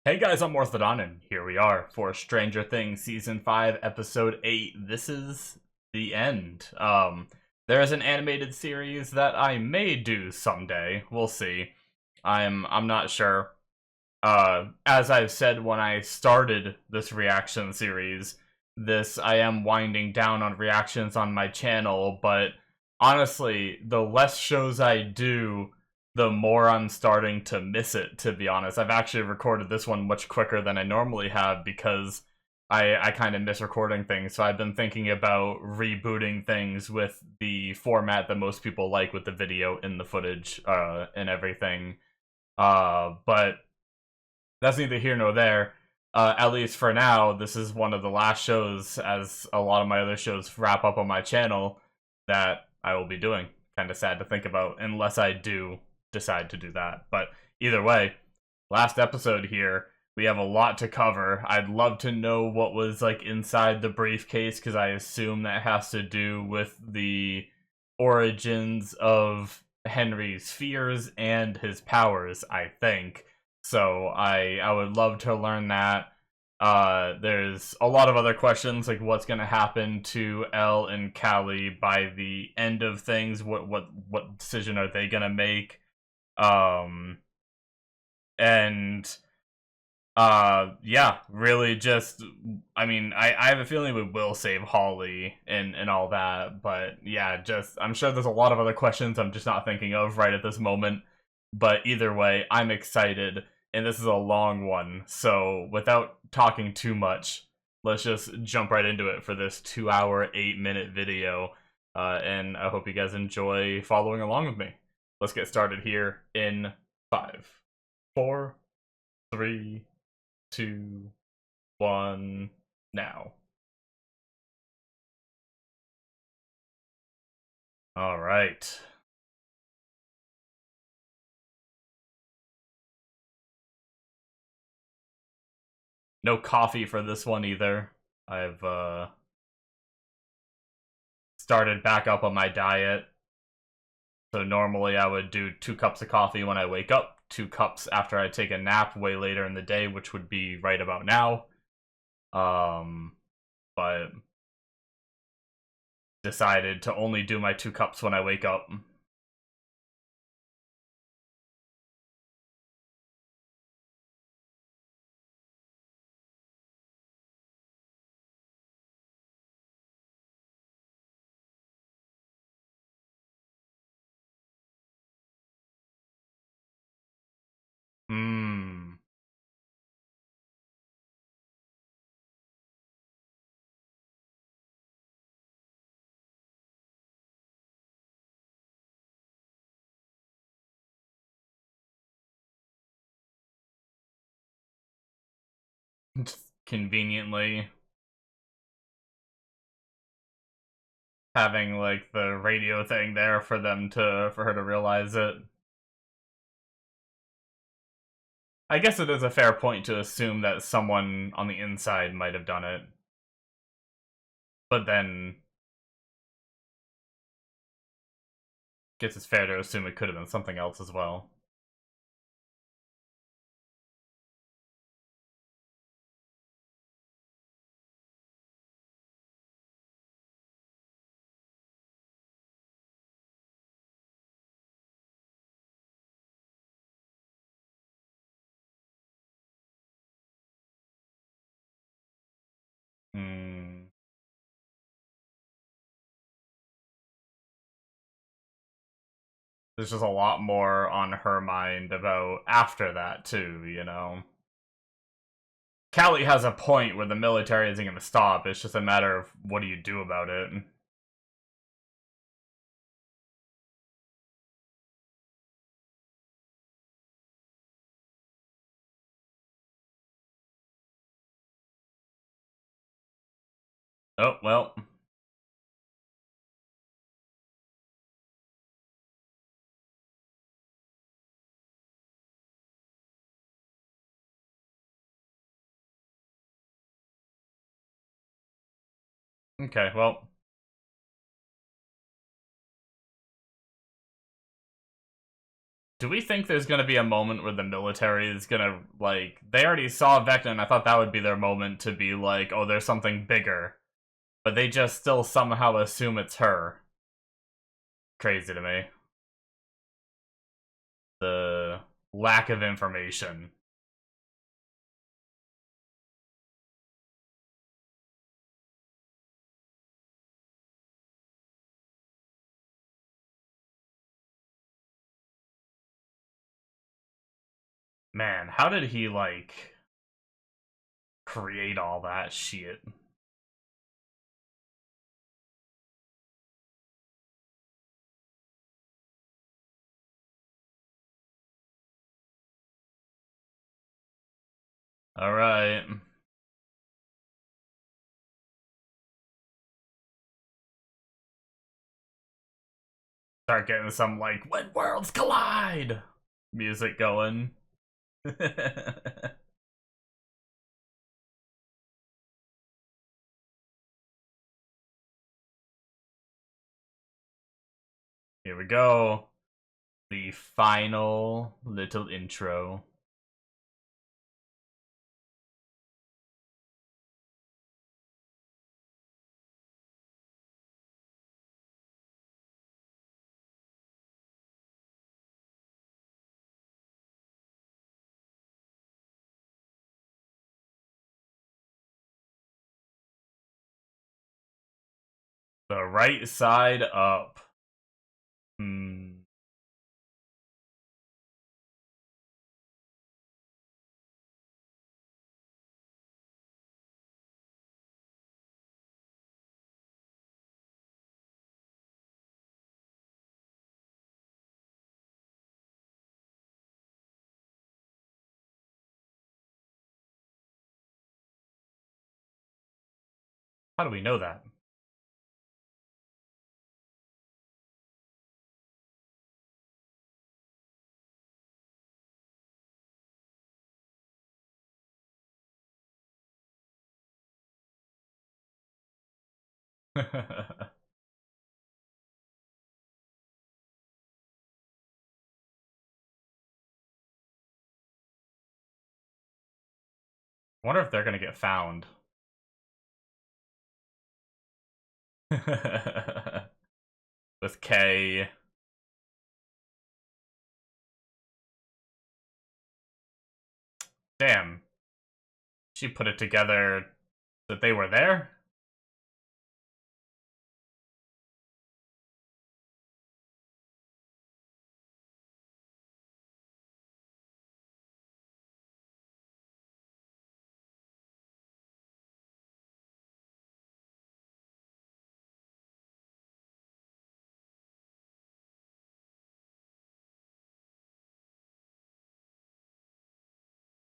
Hey guys, I'm Morthadon, and here we are for Stranger Things Season 5, Episode 8. This is the end. There is an animated series that I may do someday. We'll see. I'm not sure. As I've said when I started this reaction series, I am winding down on reactions on my channel, but honestly, the less shows I do, the more I'm starting to miss it, to be honest. I've actually recorded this one much quicker than I normally have because I kind of miss recording things, so I've been thinking about rebooting things with the format that most people like, with the video in the footage, and everything. But that's neither here nor there. At least for now, this is one of the last shows, as a lot of my other shows wrap up on my channel, that I will be doing. Kind of sad to think about, unless I do decide to do that. But either way, last episode here, we have a lot to cover. I'd love to know what was like inside the briefcase, because I assume that has to do with the origins of Henry's fears and his powers, I think. So I would love to learn that. There's a lot of other questions, like what's gonna happen to Elle and Callie by the end of things. What decision are they gonna make? Um, and yeah, really just, I mean, I have a feeling we will save Holly and all that, but yeah, just, I'm sure there's a lot of other questions I'm just not thinking of right at this moment. But either way, I'm excited, and this is a long one, so without talking too much, let's just jump right into it for this 2 hour, 8 minute video, and I hope you guys enjoy following along with me. Let's get started here in 5, 4, 3, 2, 1, now. Alright. No coffee for this one either. I've, started back up on my diet. So normally I would do 2 cups of coffee when I wake up, 2 cups after I take a nap way later in the day, which would be right about now. But decided to only do my 2 cups when I wake up. Hmm. Just conveniently having like the radio thing there for her to realize it. I guess it is a fair point to assume that someone on the inside might have done it. But then, guess it's fair to assume it could have been something else as well. Hmm. There's just a lot more on her mind about after that, too, you know? Callie has a point where the military isn't going to stop. It's just a matter of what do you do about it. Oh, well. Okay, well. Do we think there's gonna be a moment where the military is gonna, like, they already saw Vecna, and I thought that would be their moment to be like, oh, there's something bigger. But they just still somehow assume it's her. Crazy to me. The lack of information. Man, how did he, like, create all that shit? Alright. Start getting some, like, when worlds collide music going. Here we go. The final little intro. The right side up. Hmm. How do we know that? Wonder if they're gonna get found. With K. Damn. She put it together that they were there?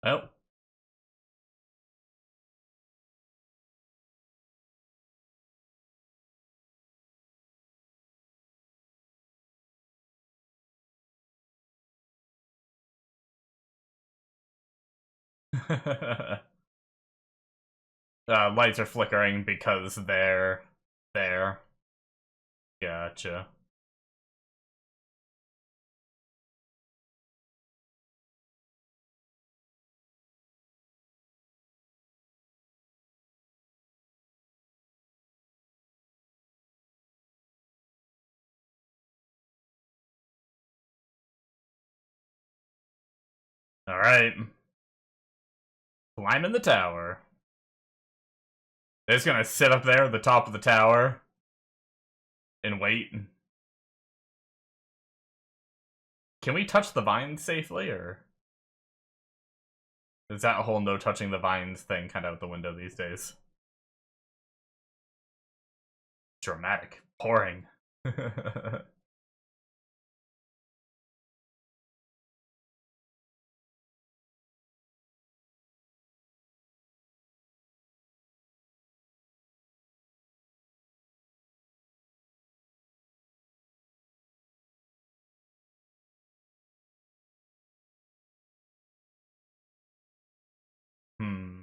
Oh. Lights are flickering because they're there. Gotcha. Alright. Climb in the tower. They're just gonna sit up there at the top of the tower and wait. Can we touch the vines safely, or is that whole no touching the vines thing kind of out the window these days? Dramatic. Pouring. Hmm.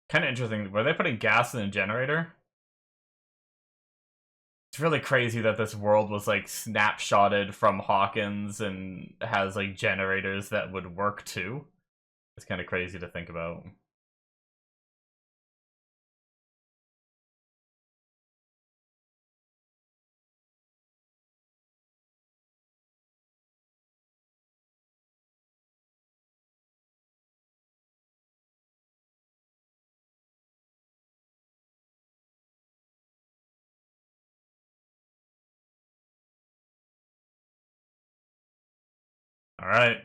Kind of interesting. Were they putting gas in a generator? It's really crazy that this world was like snapshotted from Hawkins and has like generators that would work too. It's kind of crazy to think about. All right,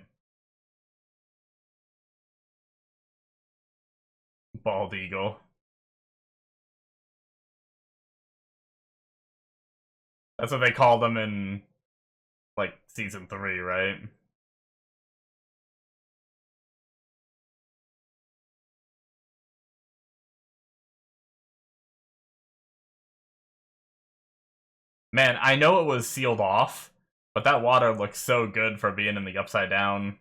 bald eagle. That's what they call them in like season 3, right? Man, I know it was sealed off, but that water looks so good for being in the Upside Down.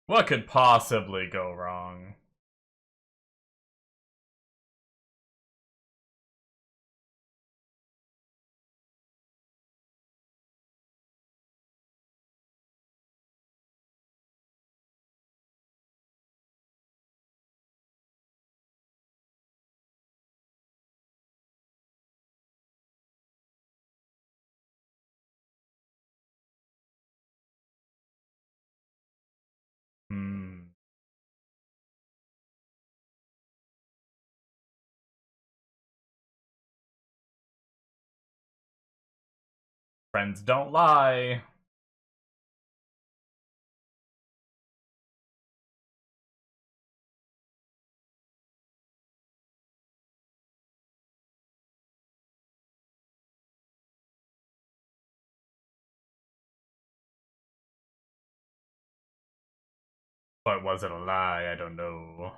What could possibly go wrong? Hmm. Friends don't lie. But was it a lie? I don't know.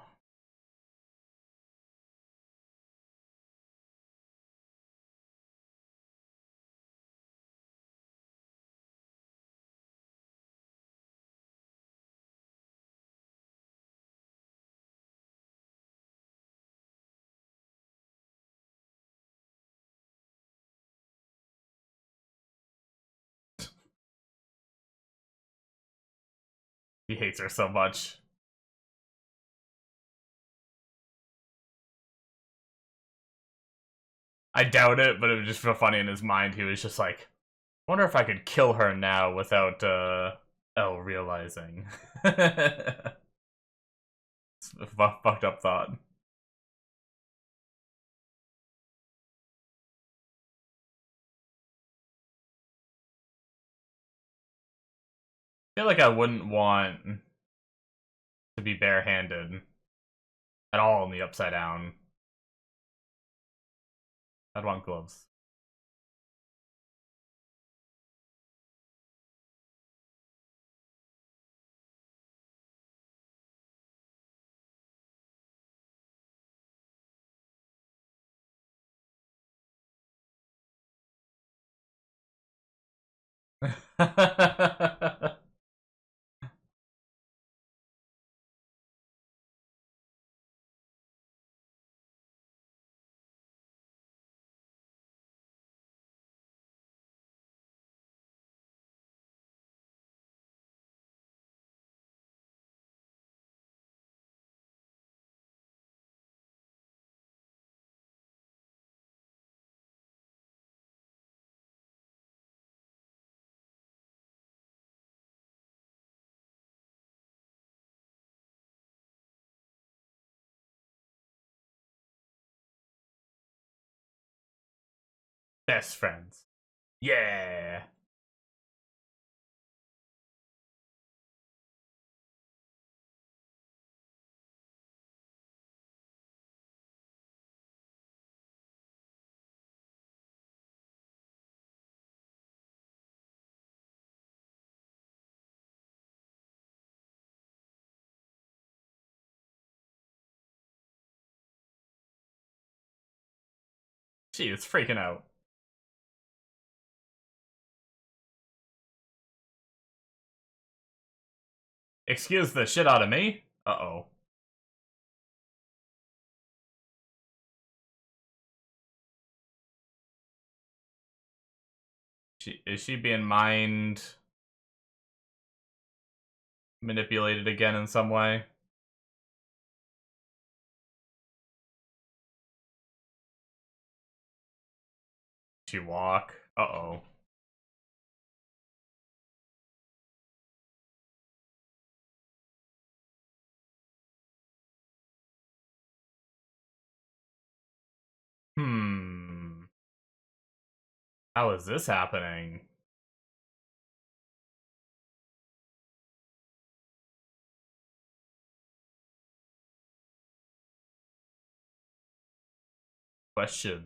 He hates her so much. I doubt it, but it would just feel funny in his mind. He was just like, I wonder if I could kill her now without, Elle realizing. It's a fucked up thought. I feel like I wouldn't want to be barehanded at all in the Upside Down. I'd want gloves. Best friends. Yeah. She is freaking out. Excuse the shit out of me? Uh-oh. Is she being mind manipulated again in some way? She walk? Uh-oh. Hmm. How is this happening? Questions.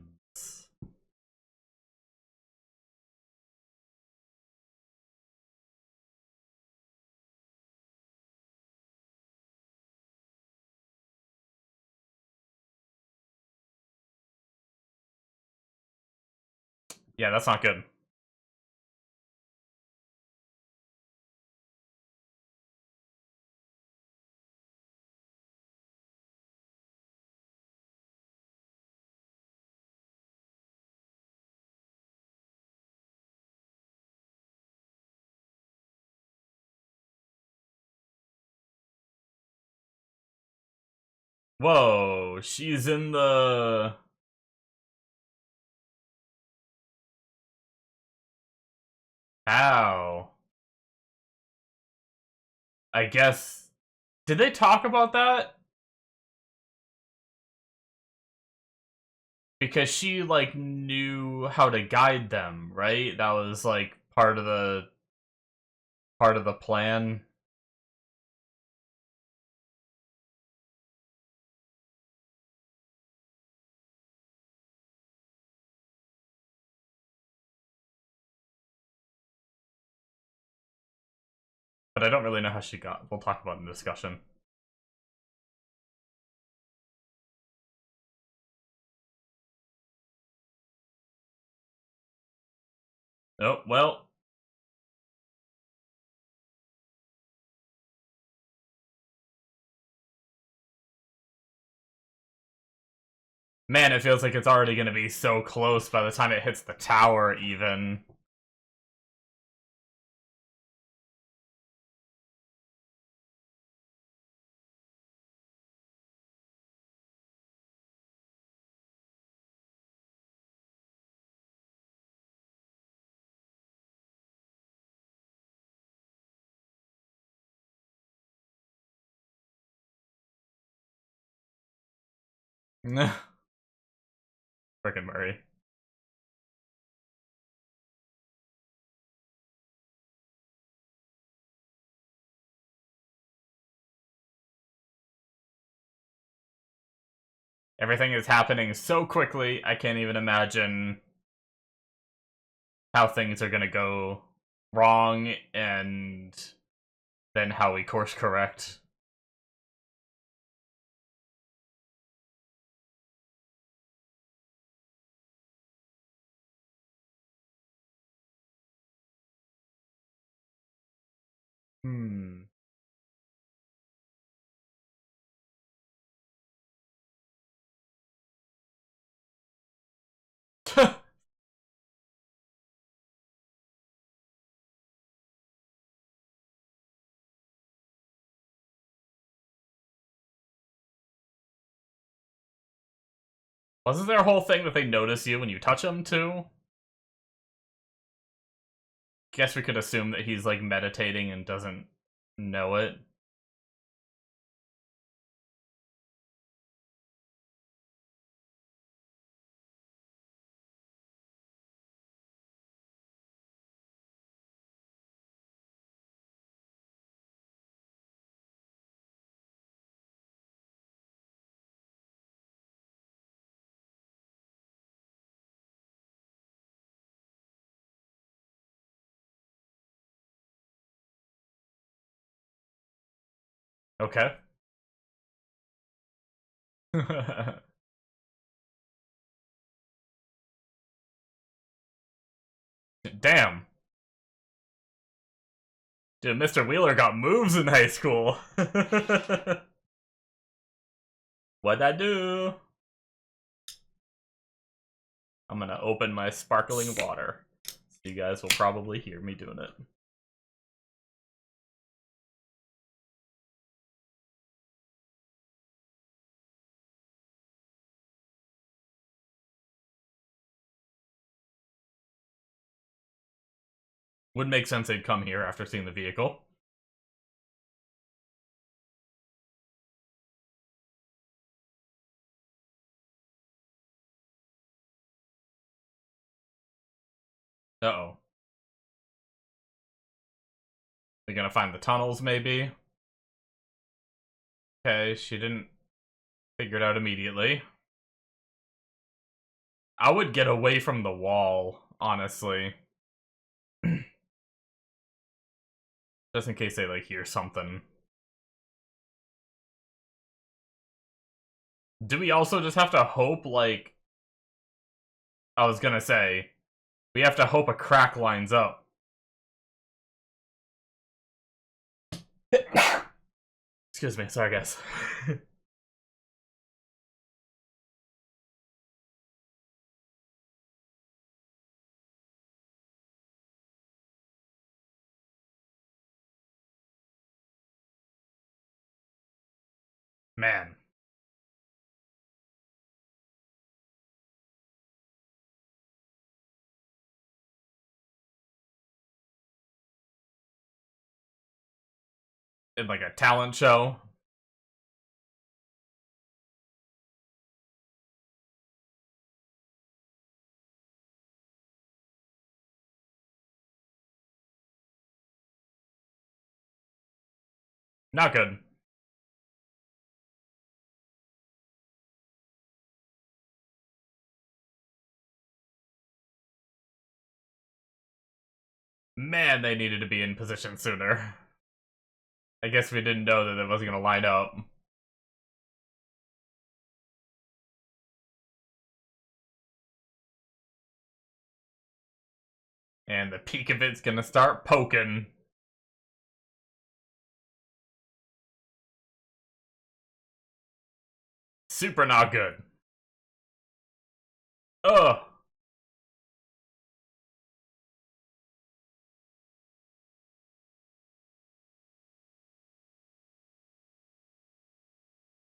Yeah, that's not good. Whoa, she's in the... How? I guess... Did they talk about that? Because she, like, knew how to guide them, right? That was, like, part of the plan. But I don't really know how she got. We'll talk about it in discussion. Oh, well. Man, it feels like it's already gonna be so close by the time it hits the tower, even. Frickin' Murray. Everything is happening so quickly, I can't even imagine how things are gonna go wrong and then how we course correct. Hmm. Wasn't there a whole thing that they notice you when you touch them, too? Guess we could assume that he's, like, meditating and doesn't know it. Okay. Damn. Dude, Mr. Wheeler got moves in high school. What'd I do? I'm gonna open my sparkling water. So you guys will probably hear me doing it. Would make sense they'd come here after seeing the vehicle. Uh-oh. They're gonna find the tunnels, maybe? Okay, she didn't figure it out immediately. I would get away from the wall, honestly. Just in case they, like, hear something. Do we also just have to hope, like... I was gonna say, we have to hope a crack lines up. Excuse me, sorry guys. Man. In like a talent show. Not good. Man, they needed to be in position sooner. I guess we didn't know that it wasn't gonna line up. And the peak of it's gonna start poking. Super not good. Ugh.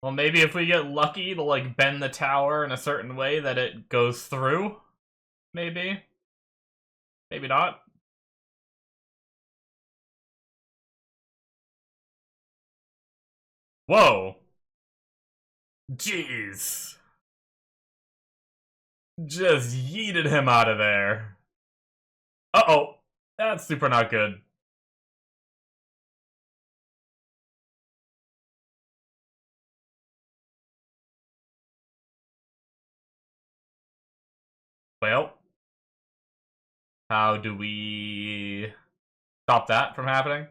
Well, maybe if we get lucky to, like, bend the tower in a certain way that it goes through? Maybe? Maybe not? Whoa! Jeez. Just yeeted him out of there. Uh-oh. That's super not good. Well. How do we stop that from happening?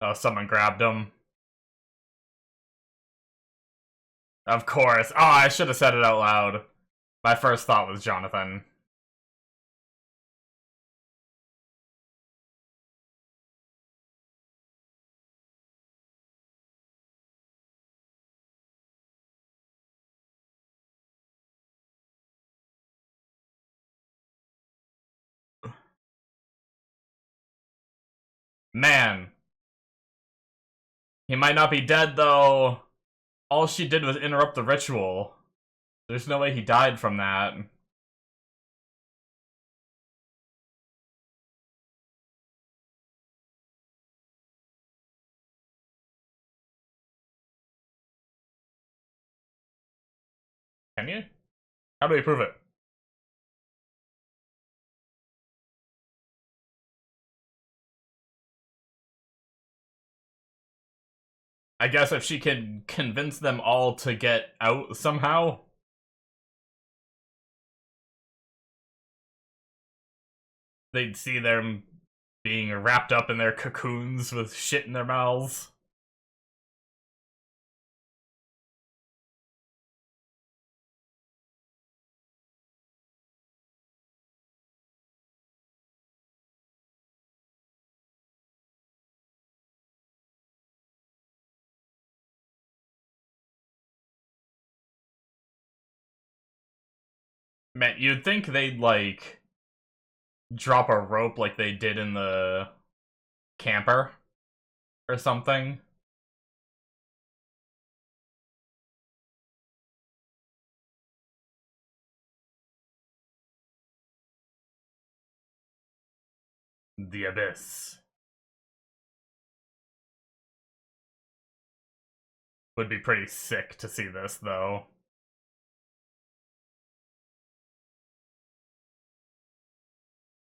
Oh, someone grabbed him. Of course. Oh, I should have said it out loud. My first thought was Jonathan. Man. He might not be dead, though. All she did was interrupt the ritual. There's no way he died from that. Can you? How do we prove it? I guess if she can convince them all to get out somehow. They'd see them being wrapped up in their cocoons with shit in their mouths. Man, you'd think they'd, like, drop a rope like they did in the camper or something. The Abyss. Would be pretty sick to see this, though.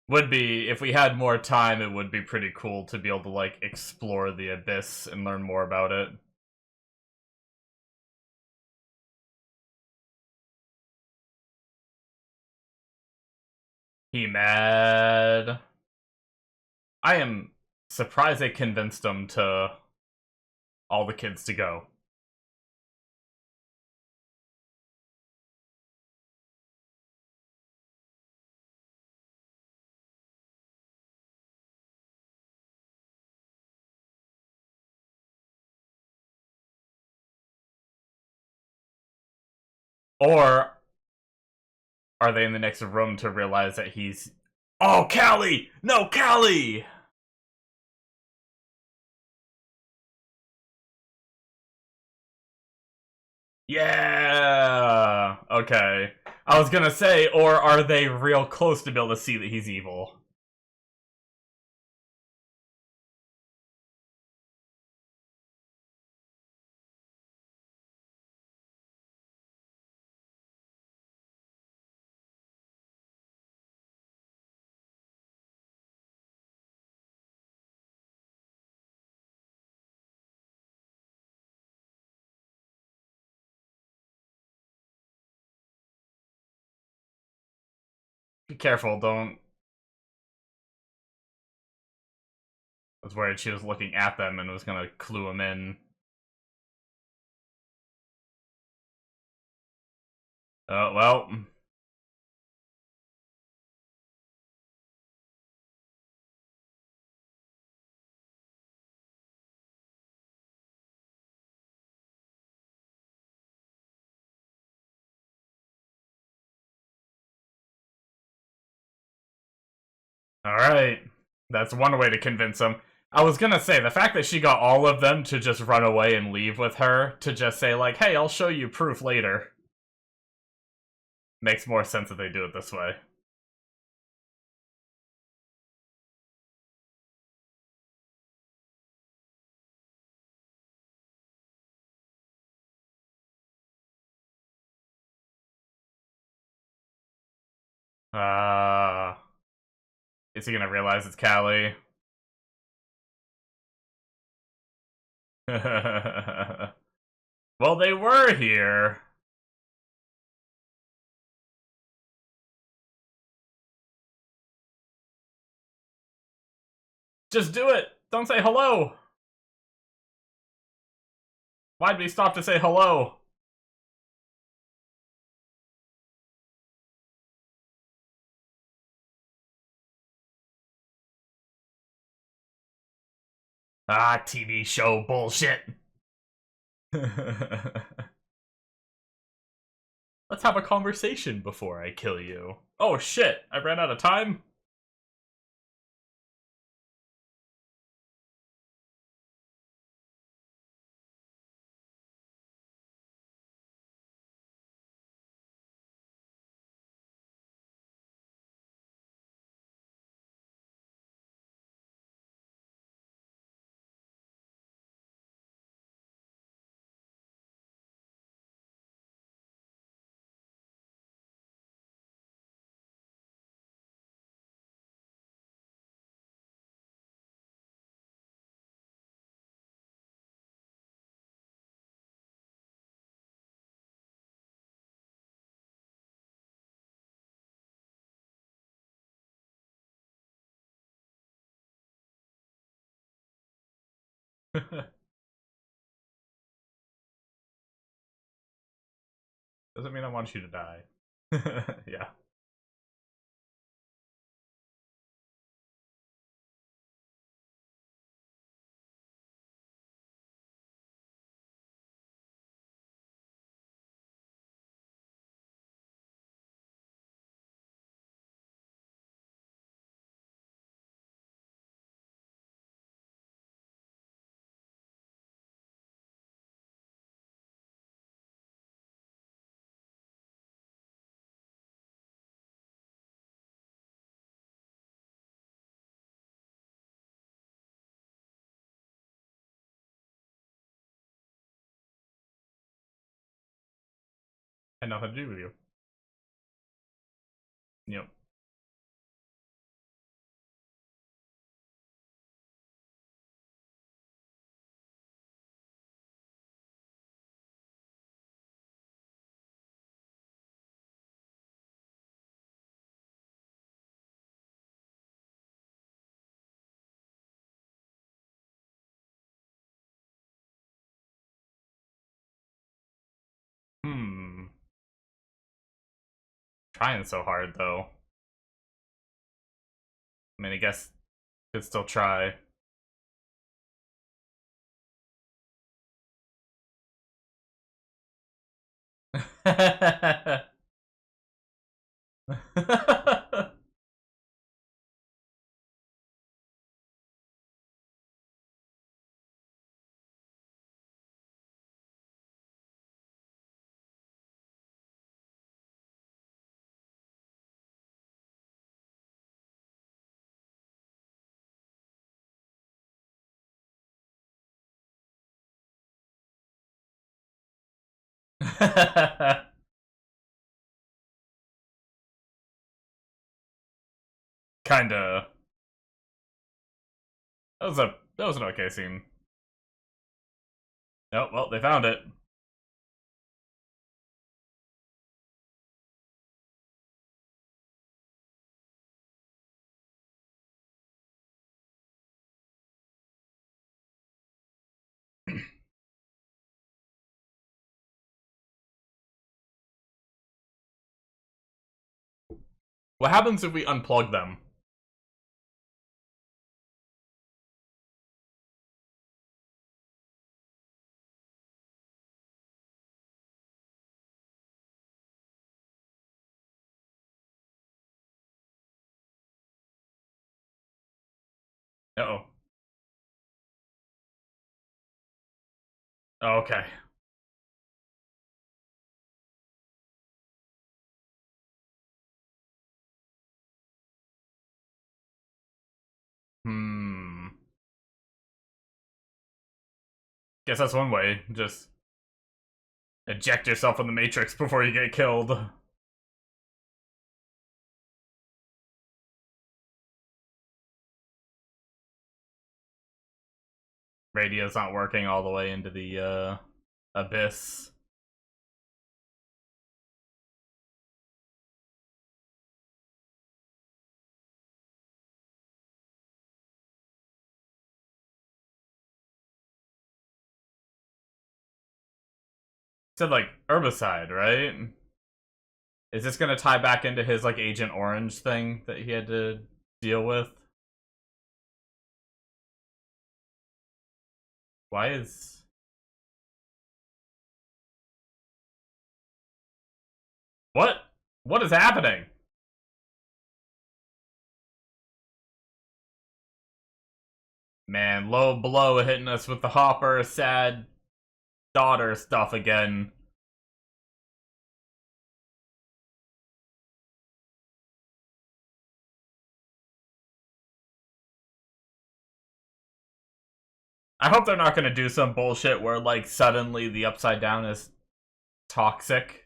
Would be, if we had more time, it would be pretty cool to be able to, like, explore the Abyss and learn more about it. He mad. I am surprised they convinced him to all the kids to go. Or are they in the next room to realize that he's... Oh, Callie! No, Callie! Yeah! Okay. I was gonna say, or are they real close to be able to see that he's evil? Be careful, don't... I was worried she was looking at them and was gonna clue him in. Oh, well. Alright. That's one way to convince him. I was gonna say, the fact that she got all of them to just run away and leave with her, to just say, like, hey, I'll show you proof later, makes more sense if they do it this way. Uh... Is he gonna realize it's Callie? Well, they were here. Just do it! Don't say hello! Why'd we stop to say hello? Ah, TV show bullshit. Let's have a conversation before I kill you. Oh shit, I ran out of time? Doesn't mean I want you to die. Yeah. Had nothing to do with you. Yep. Hmm. Trying so hard, though. I mean, I guess could still try. Kinda. That was an okay scene. Oh, well, they found it. What happens if we unplug them? Uh-oh. Oh, okay. Hmm. Guess that's one way. Just eject yourself from the Matrix before you get killed. Radio's not working all the way into the, abyss. Said, like, herbicide, right? Is this gonna tie back into his, like, Agent Orange thing that he had to deal with? Why is... What? What is happening? Man, low blow hitting us with the Hopper sad daughter stuff again. I hope they're not gonna do some bullshit where, like, suddenly the Upside Down is toxic.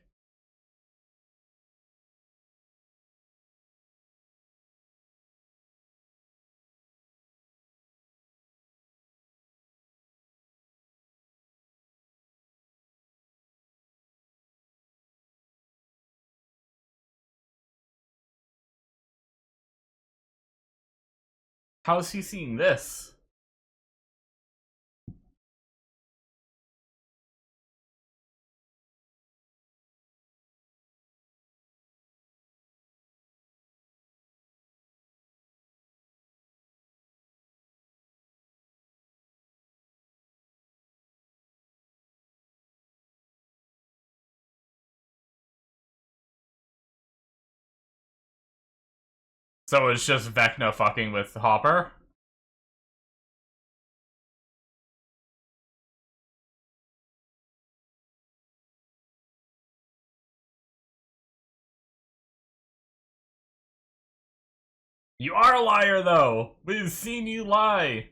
How is he seeing this? So it's just Vecna fucking with Hopper? You are a liar, though! We've seen you lie!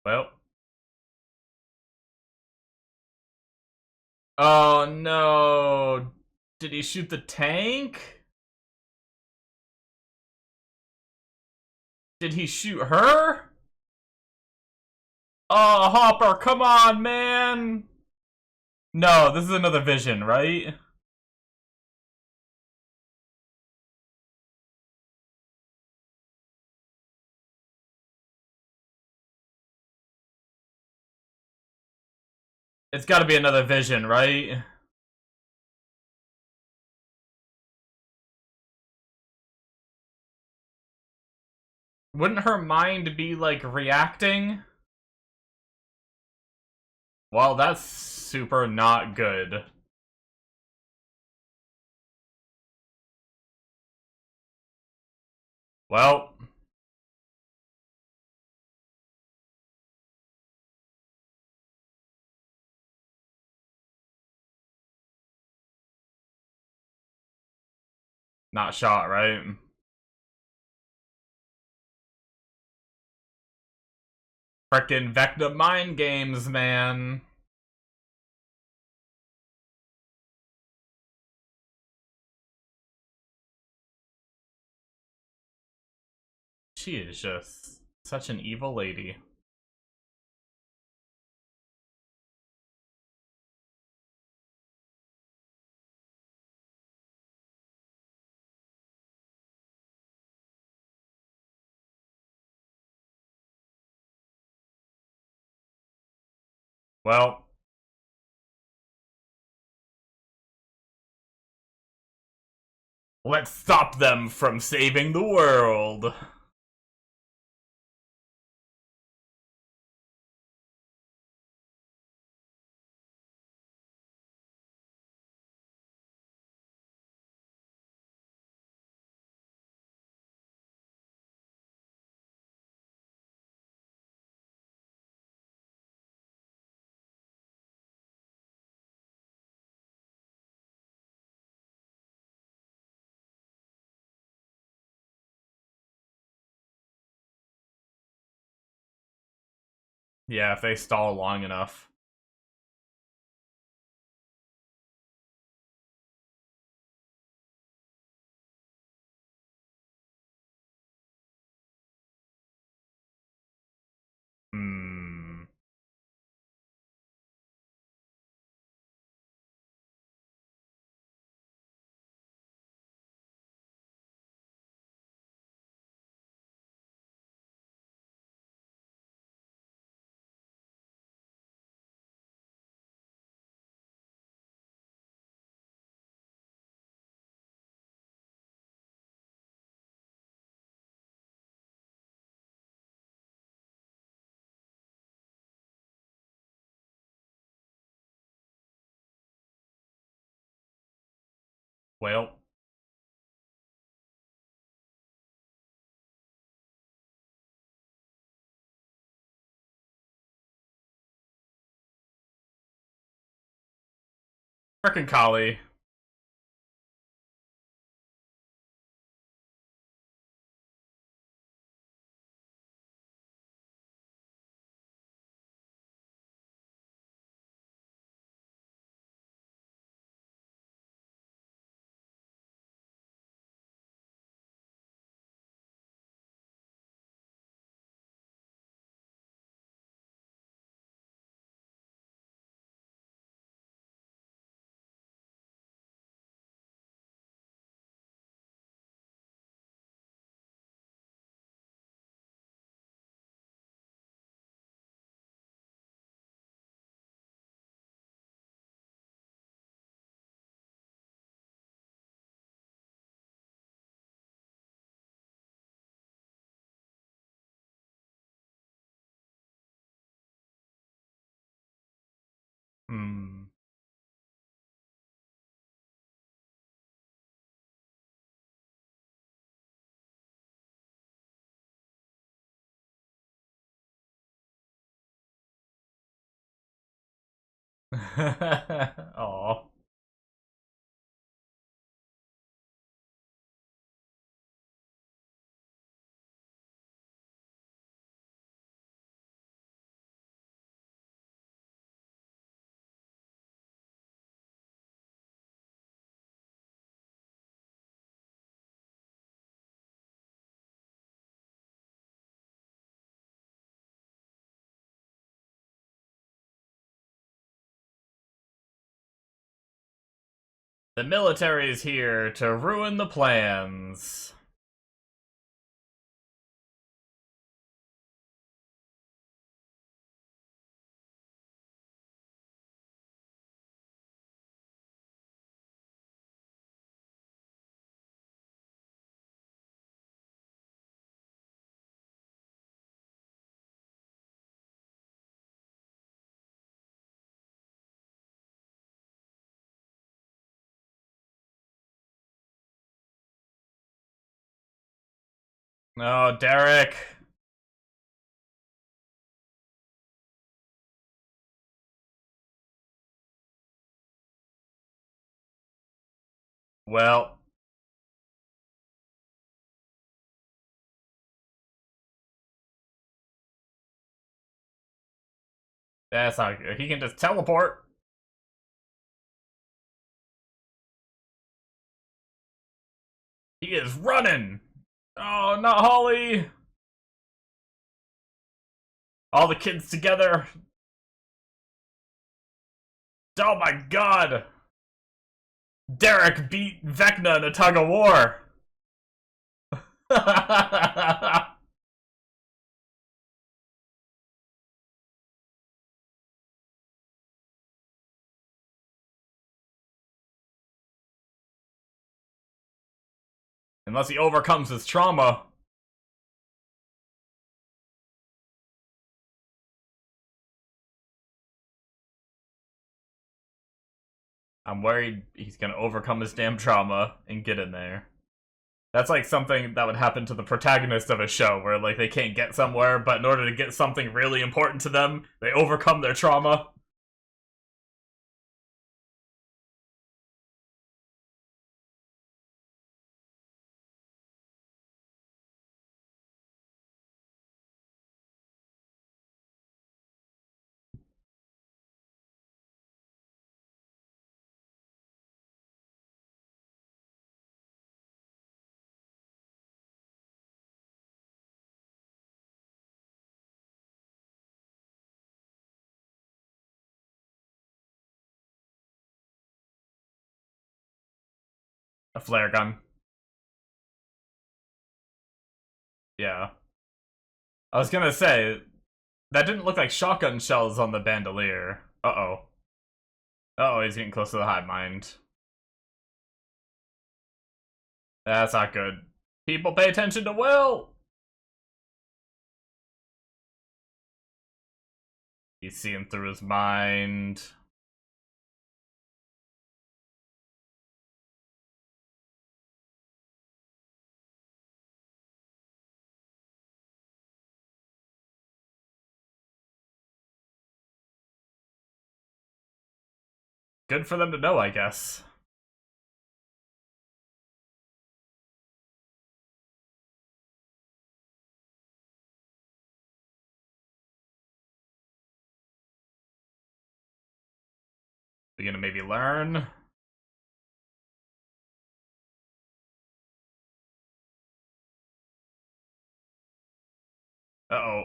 Well. Oh no! Did he shoot the tank? Did he shoot her? Oh, Hopper, come on, man! No, this is another vision, right? It's gotta be another vision, right? Wouldn't her mind be, like, reacting? Well, that's super not good. Well. Not shot, right? Frickin' Vecna mind games, man. She is just such an evil lady. Well, let's stop them from saving the world. Yeah, if they stall long enough. Hmm. Well. Frickin' Kali. Hmm. Aw. The military is here to ruin the plans. Oh, Derek. Well, that's not good. He can just teleport. He is running. Oh, not Holly. All the kids together. Oh my god. Derek beat Vecna in a tug of war. Unless he overcomes his trauma. I'm worried he's gonna overcome his damn trauma and get in there. That's like something that would happen to the protagonist of a show, where like they can't get somewhere, but in order to get something really important to them, they overcome their trauma. A flare gun. Yeah. I was gonna say, that didn't look like shotgun shells on the bandolier. Uh-oh. Uh-oh, he's getting close to the hive mind. That's not good. People pay attention to Will! He's seeing through his mind. Good for them to know, I guess. We're gonna maybe learn. Uh-oh.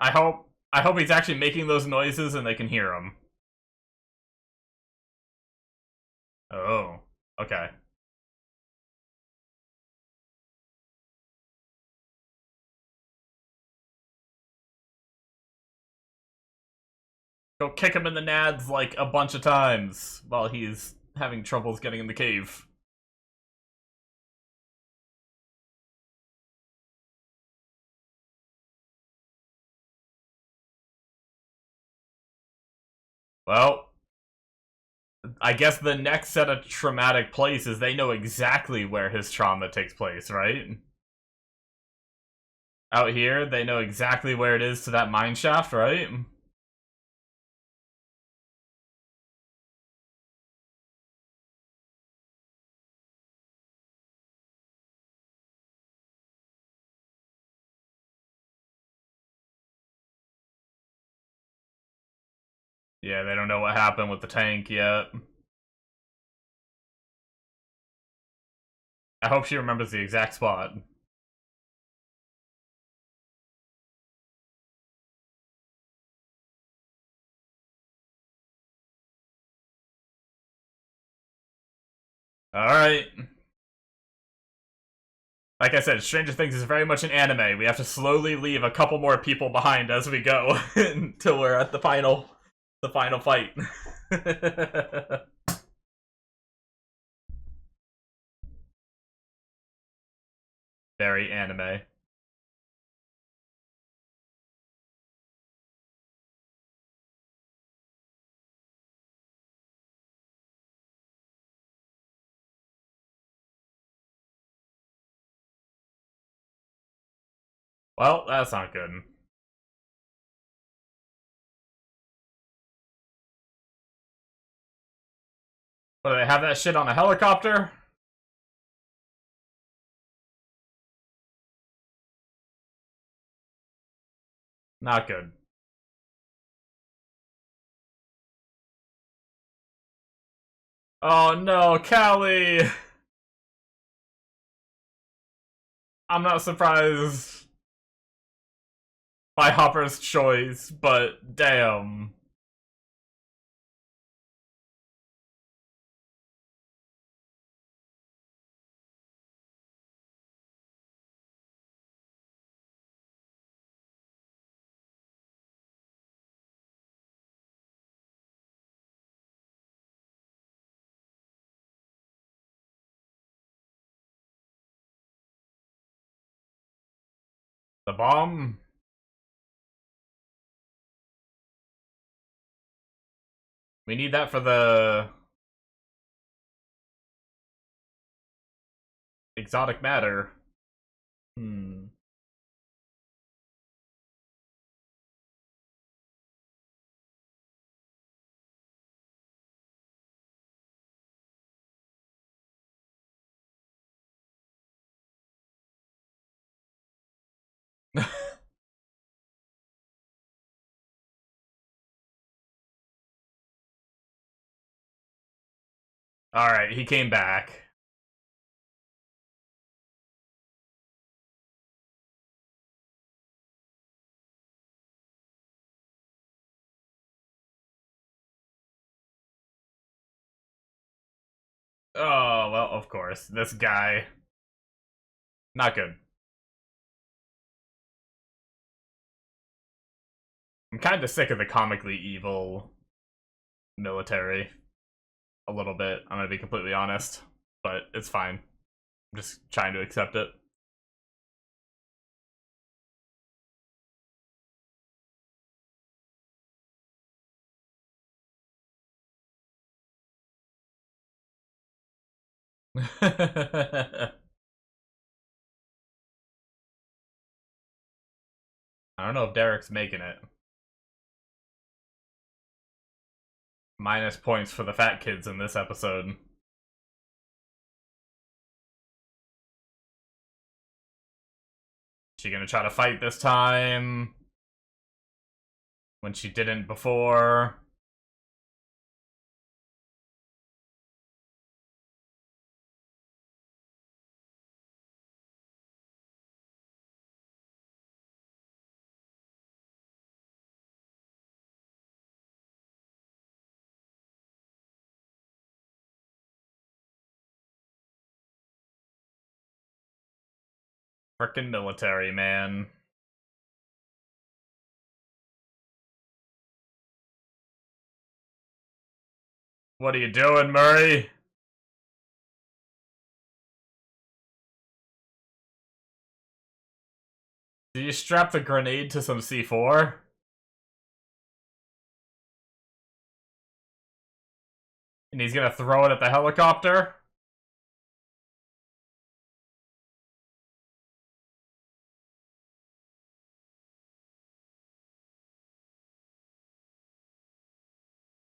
I hope he's actually making those noises and they can hear him. Oh. Okay. Go kick him in the nads like a bunch of times while he's having troubles getting in the cave. Well, I guess the next set of traumatic places, they know exactly where his trauma takes place, right? Out here, they know exactly where it is to that mine shaft, right? Yeah, they don't know what happened with the tank yet. I hope she remembers the exact spot. Alright. Like I said, Stranger Things is very much an anime. We have to slowly leave a couple more people behind as we go until we're at the final fight. Very anime. Well, that's not good. But do they have that shit on a helicopter? Not good. Oh no, Callie! I'm not surprised by Hopper's choice, but damn. The bomb? We need that for the exotic matter. Hmm. Alright, he came back. Oh, well, of course. This guy. Not good. I'm kinda sick of the comically evil military. A little bit, I'm gonna be completely honest. But it's fine. I'm just trying to accept it. I don't know if Derek's making it. Minus points for the fat kids in this episode. She gonna try to fight this time? When she didn't before? Frickin' military, man. What are you doing, Murray? Do you strap the grenade to some C4? And he's gonna throw it at the helicopter?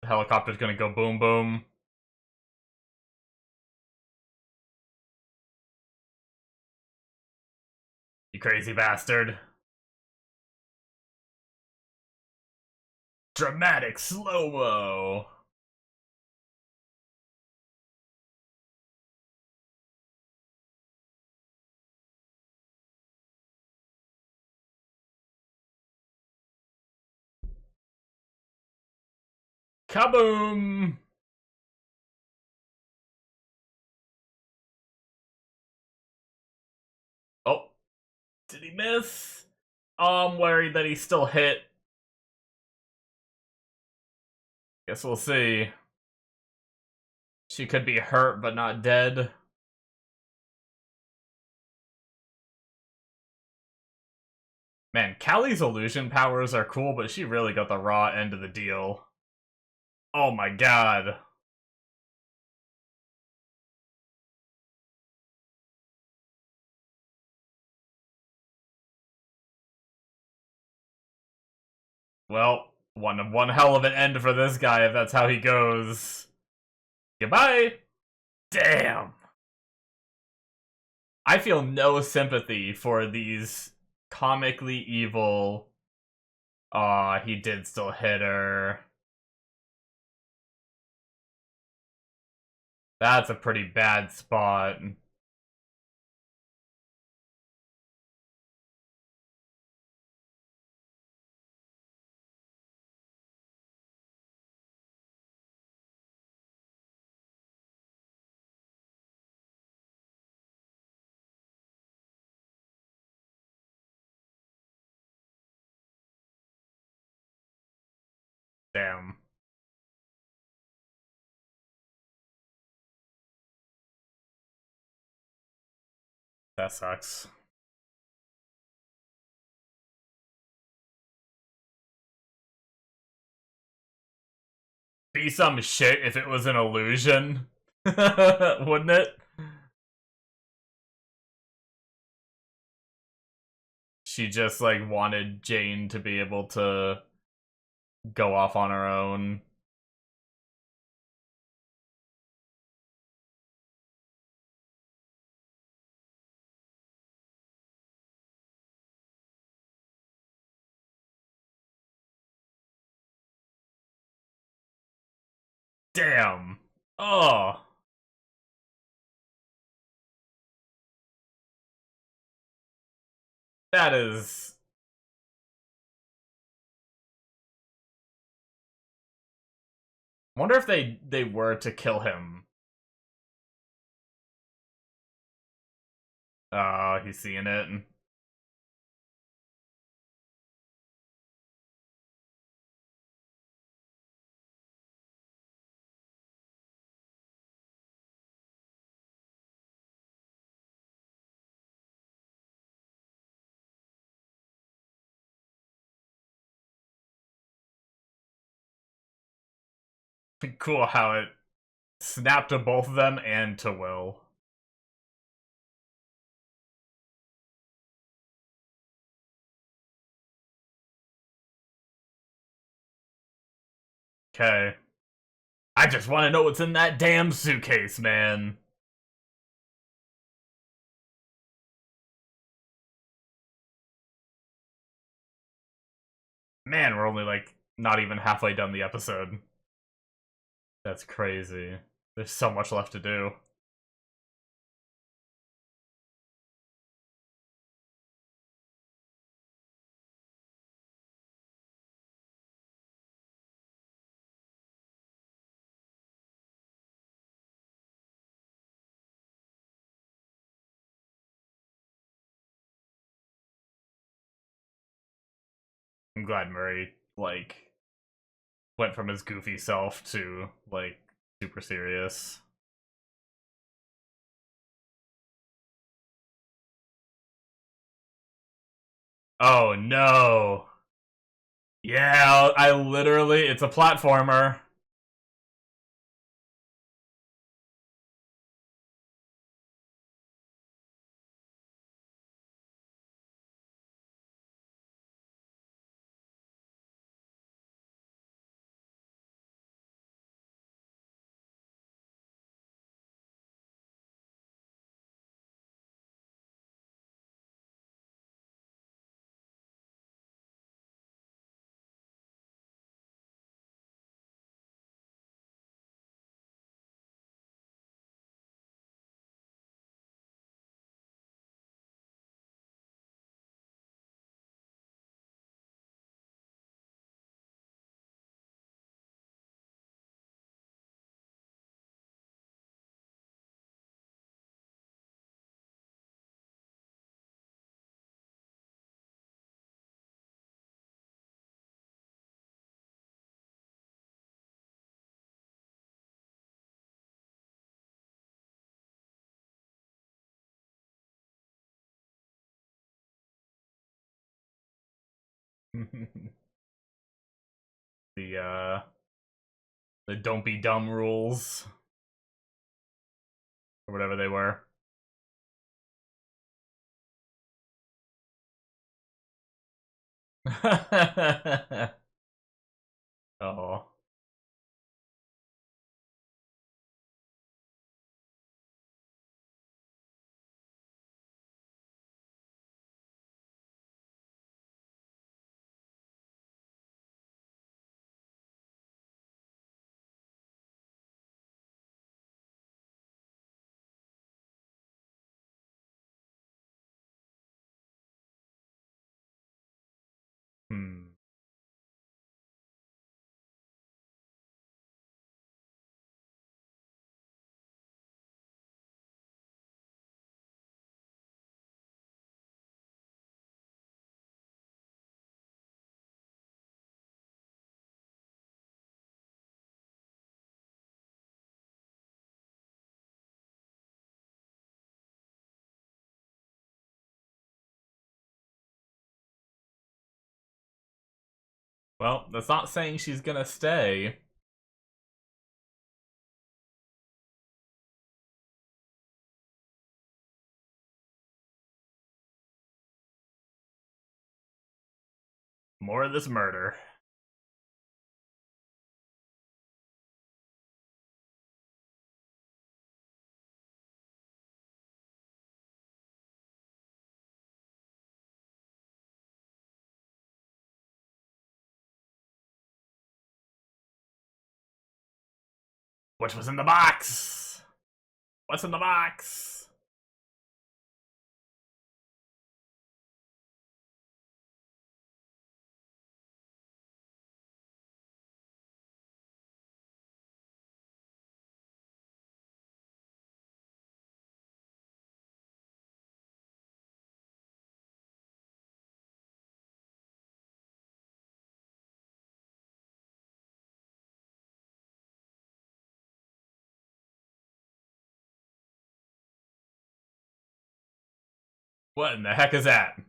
The helicopter's gonna go boom boom. You crazy bastard. Dramatic slow-mo. Kaboom! Oh, did he miss? Oh, I'm worried that he still hit. Guess we'll see. She could be hurt, but not dead. Man, Callie's illusion powers are cool, but she really got the raw end of the deal. Oh my god. Well, one hell of an end for this guy if that's how he goes. Goodbye! Damn! I feel no sympathy for these comically evil... Aw, he did still hit her. That's a pretty bad spot. Damn. That sucks. Be some shit if it was an illusion. Wouldn't it? She just, like, wanted Jane to be able to go off on her own. Damn. Oh. That is... Wonder if they were to kill him. Oh, he's seeing it. Cool how it snapped to both of them and to Will. Okay. I just want to know what's in that damn suitcase, man. Man, we're only, like, not even halfway done the episode. That's crazy. There's so much left to do. I'm glad Murray, like, went from his goofy self to, like, super serious. Oh no! Yeah, I literally, it's a platformer. The the don't be dumb rules or whatever they were. Oh. Hmm. Well, that's not saying she's gonna stay. More of this murder. What was in the box? What's in the box? What in the heck is that?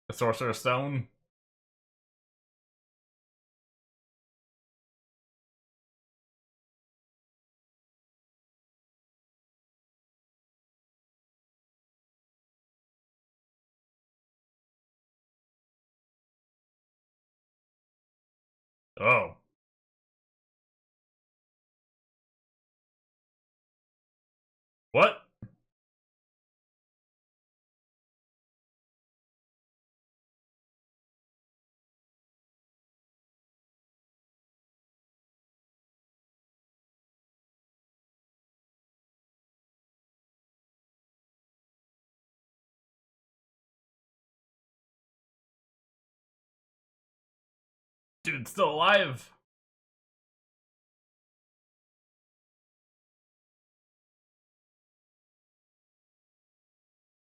The Sorcerer's Stone? Oh. What? Dude's still alive.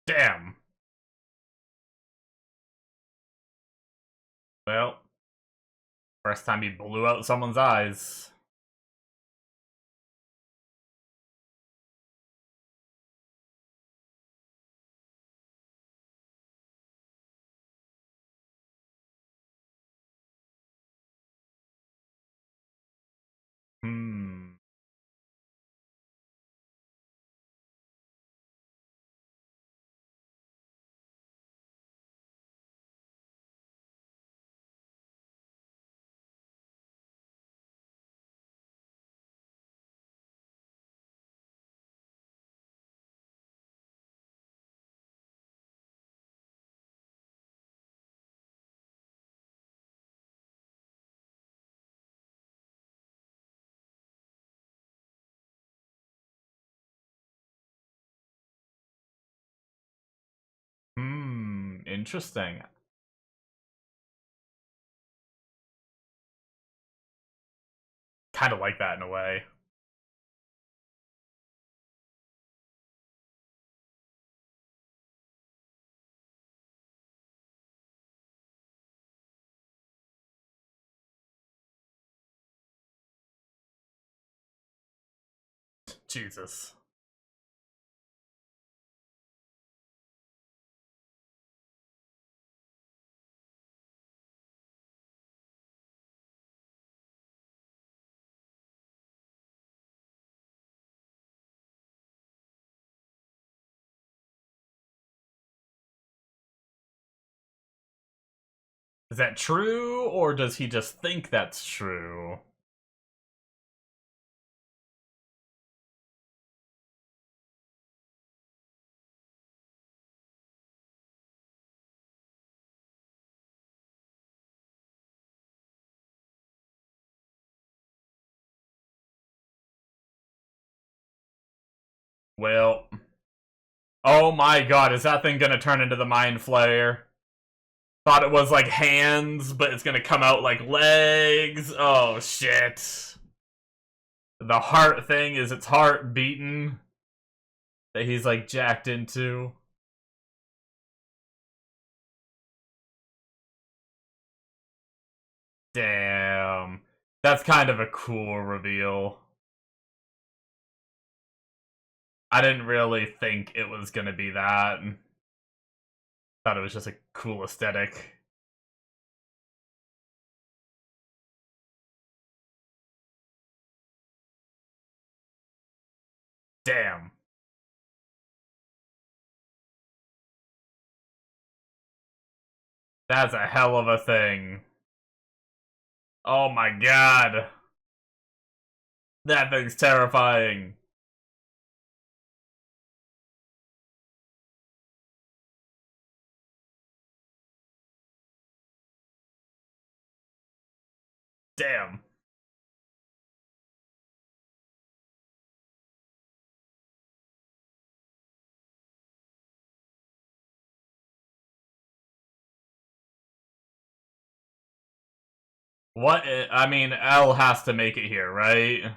Damn. Well, first time he blew out someone's eyes. Hmm. Hmm. Interesting. Kind of like that in a way. Jesus. Is that true, or does he just think that's true? Well, oh my god, is that thing gonna turn into the Mind Flayer? Thought it was like hands, but it's gonna come out like legs. Oh shit. The heart thing is its heart beating that he's like jacked into. Damn. That's kind of a cool reveal. I didn't really think it was gonna be that. Thought it was just a cool aesthetic. Damn. That's a hell of a thing. Oh my god. That thing's terrifying. Damn. What? I mean, L has to make it here, right?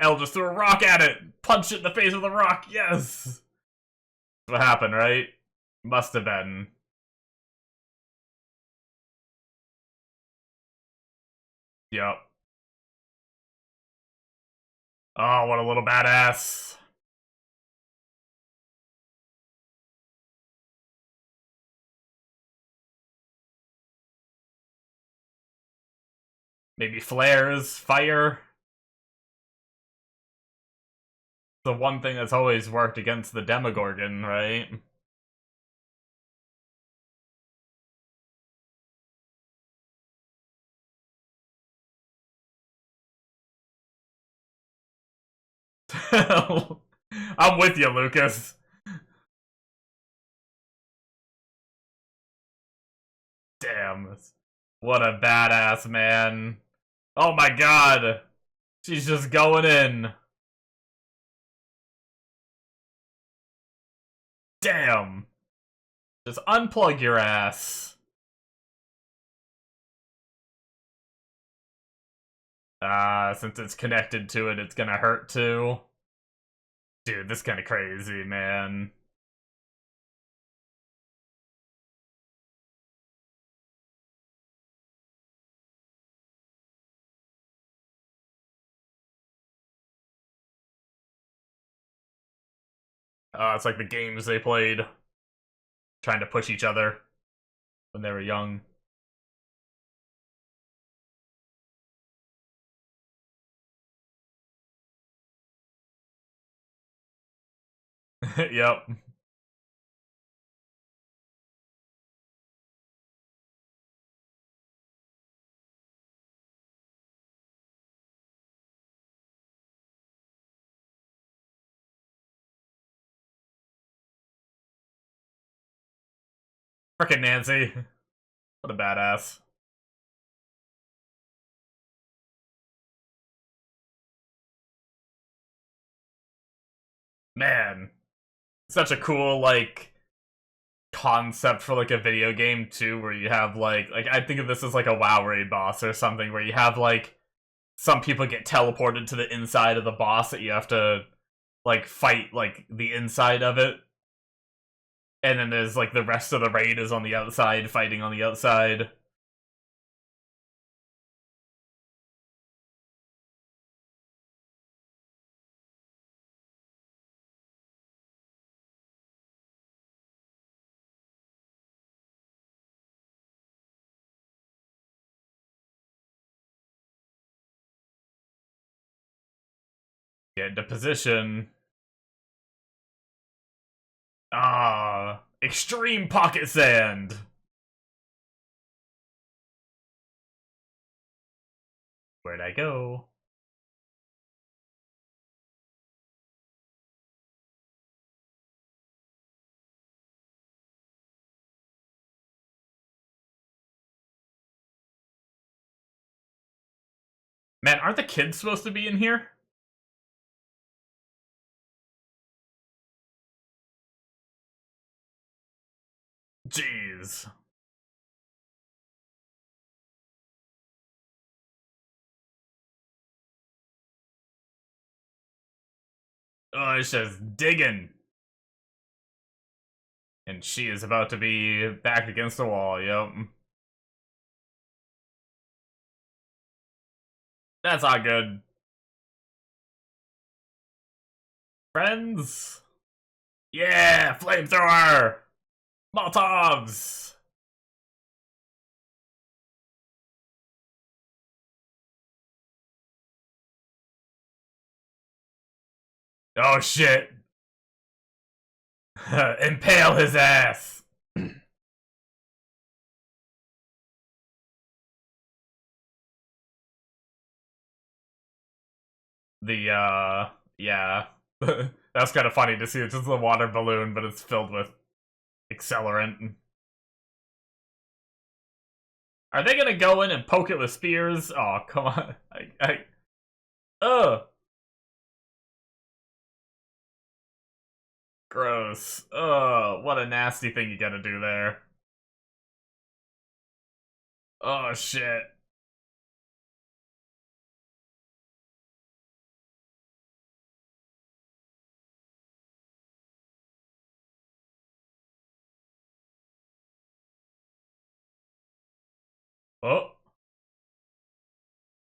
L just threw a rock at it! Punched it in the face with a rock, yes! What happened, right? Must have been. Yep. Oh, what a little badass. Maybe flares, fire. The one thing that's always worked against the Demogorgon, right? I'm with you, Lucas. Damn. What a badass, man. Oh my god. She's just going in. Damn. Just unplug your ass. Since it's connected to it, it's gonna hurt too. Dude, this is kinda crazy, man. It's like the games they played. Trying to push each other when they were young. Yep. Frickin' Nancy. What a badass. Man. Such a cool, like, concept for, like, a video game, too, where you have, like, I think of this as, like, a WoW raid boss or something, where you have, like, some people get teleported to the inside of the boss that you have to, like, fight, like, the inside of it. And then there's, like, the rest of the raid is on the outside, fighting on the outside. Get into position. Extreme pocket sand. Where'd I go? Man, aren't the kids supposed to be in here? Jeez. Oh, it's just digging. And she is about to be back against the wall, yep. That's not good. Friends? Yeah, flamethrower! Molotovs! Oh shit. Impale his ass! Yeah. That's kind of funny to see. It's just a water balloon, but it's filled with accelerant. Are they gonna go in and poke it with spears? Oh, come on. Ugh. Gross. Ugh, what a nasty thing you gotta do there. Oh, shit. Oh.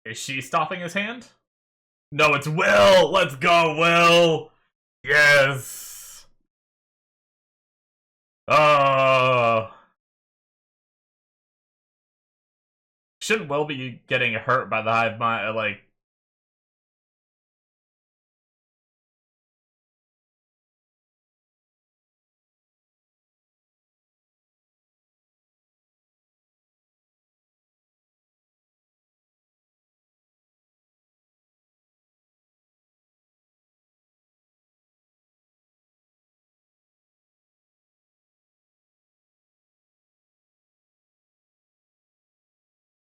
Is she stopping his hand? No, it's Will! Let's go, Will! Yes! Oh. Shouldn't Will be getting hurt by the hive mind? Like,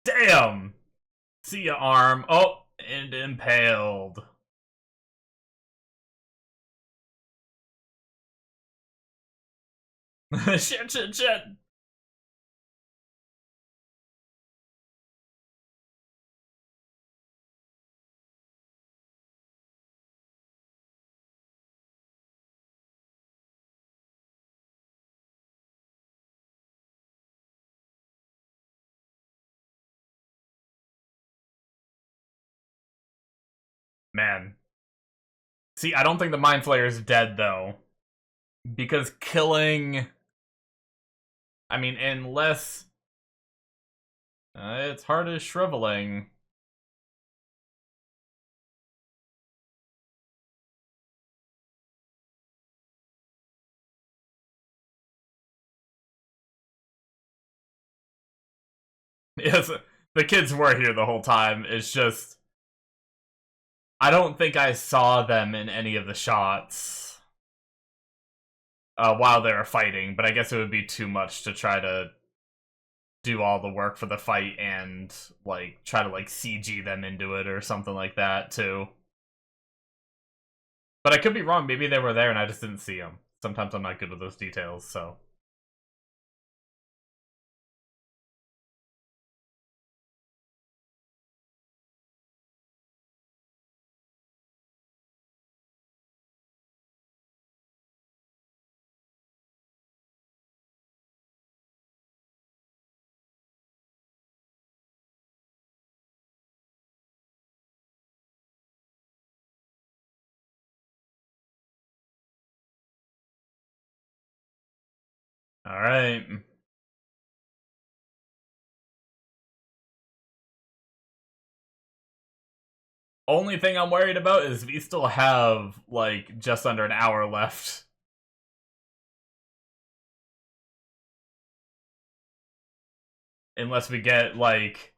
damn! See ya, arm. Oh, and impaled. Shit, shit, shit! Man. See, I don't think the Mind Flayer is dead, though. Because killing... I mean, unless... it's hard as shriveling. Yes, the kids were here the whole time. It's just... I don't think I saw them in any of the shots while they were fighting, but I guess it would be too much to try to do all the work for the fight and, like, try to, like, CG them into it or something like that, too. But I could be wrong. Maybe they were there and I just didn't see them. Sometimes I'm not good with those details, so... Alright. Only thing I'm worried about is we still have, like, just under an hour left. Unless we get, like...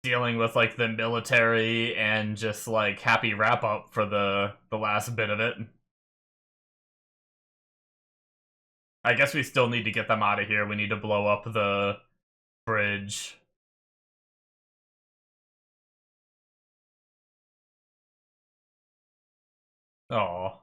dealing with like the military and just like happy wrap up for the last bit of it. I guess we still need to get them out of here. We need to blow up the bridge. Oh.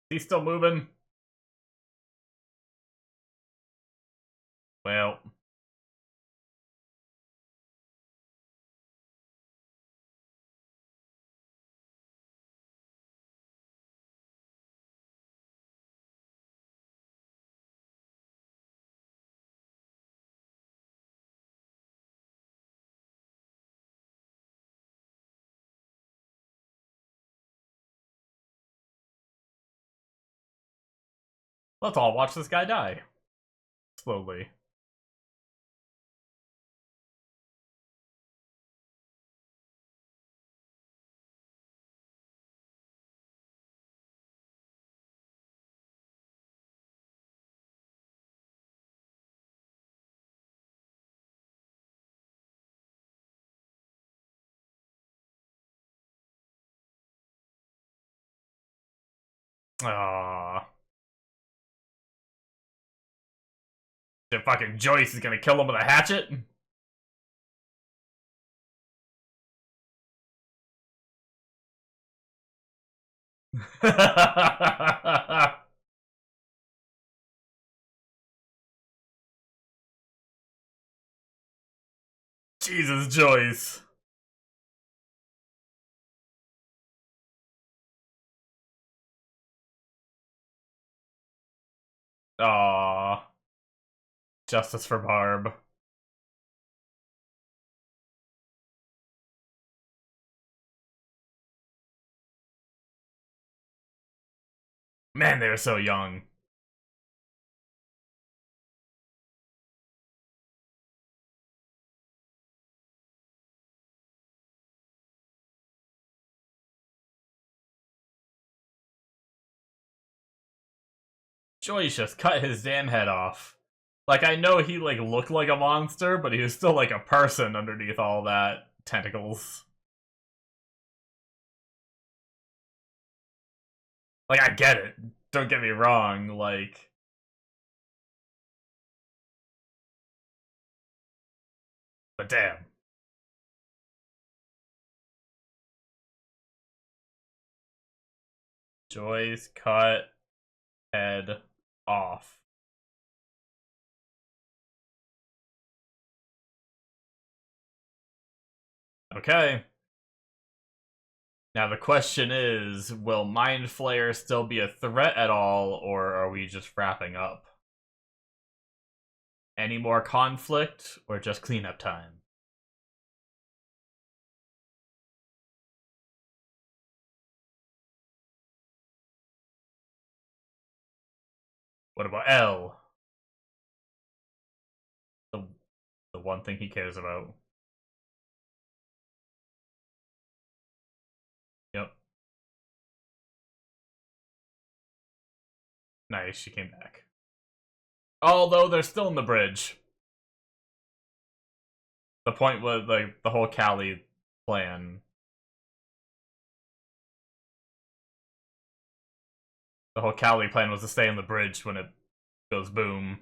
He's still moving? Well. Let's all watch this guy die. Slowly. Ah. The fucking Joyce is gonna kill him with a hatchet? Jesus, Joyce. Aww. Justice for Barb. Man, they were so young. Joyce just cut his damn head off. Like, I know he, like, looked like a monster, but he was still, like, a person underneath all that tentacles. Like, I get it. Don't get me wrong, like... But damn. Joyce cut head off. Okay. Now the question is, will Mind Flayer still be a threat at all, or are we just wrapping up? Any more conflict, or just cleanup time? What about L? The one thing he cares about. Yep. Nice, she came back. Although they're still in the bridge. The point was, like, the whole Callie plan. The whole Callie plan was to stay on the bridge when it goes boom.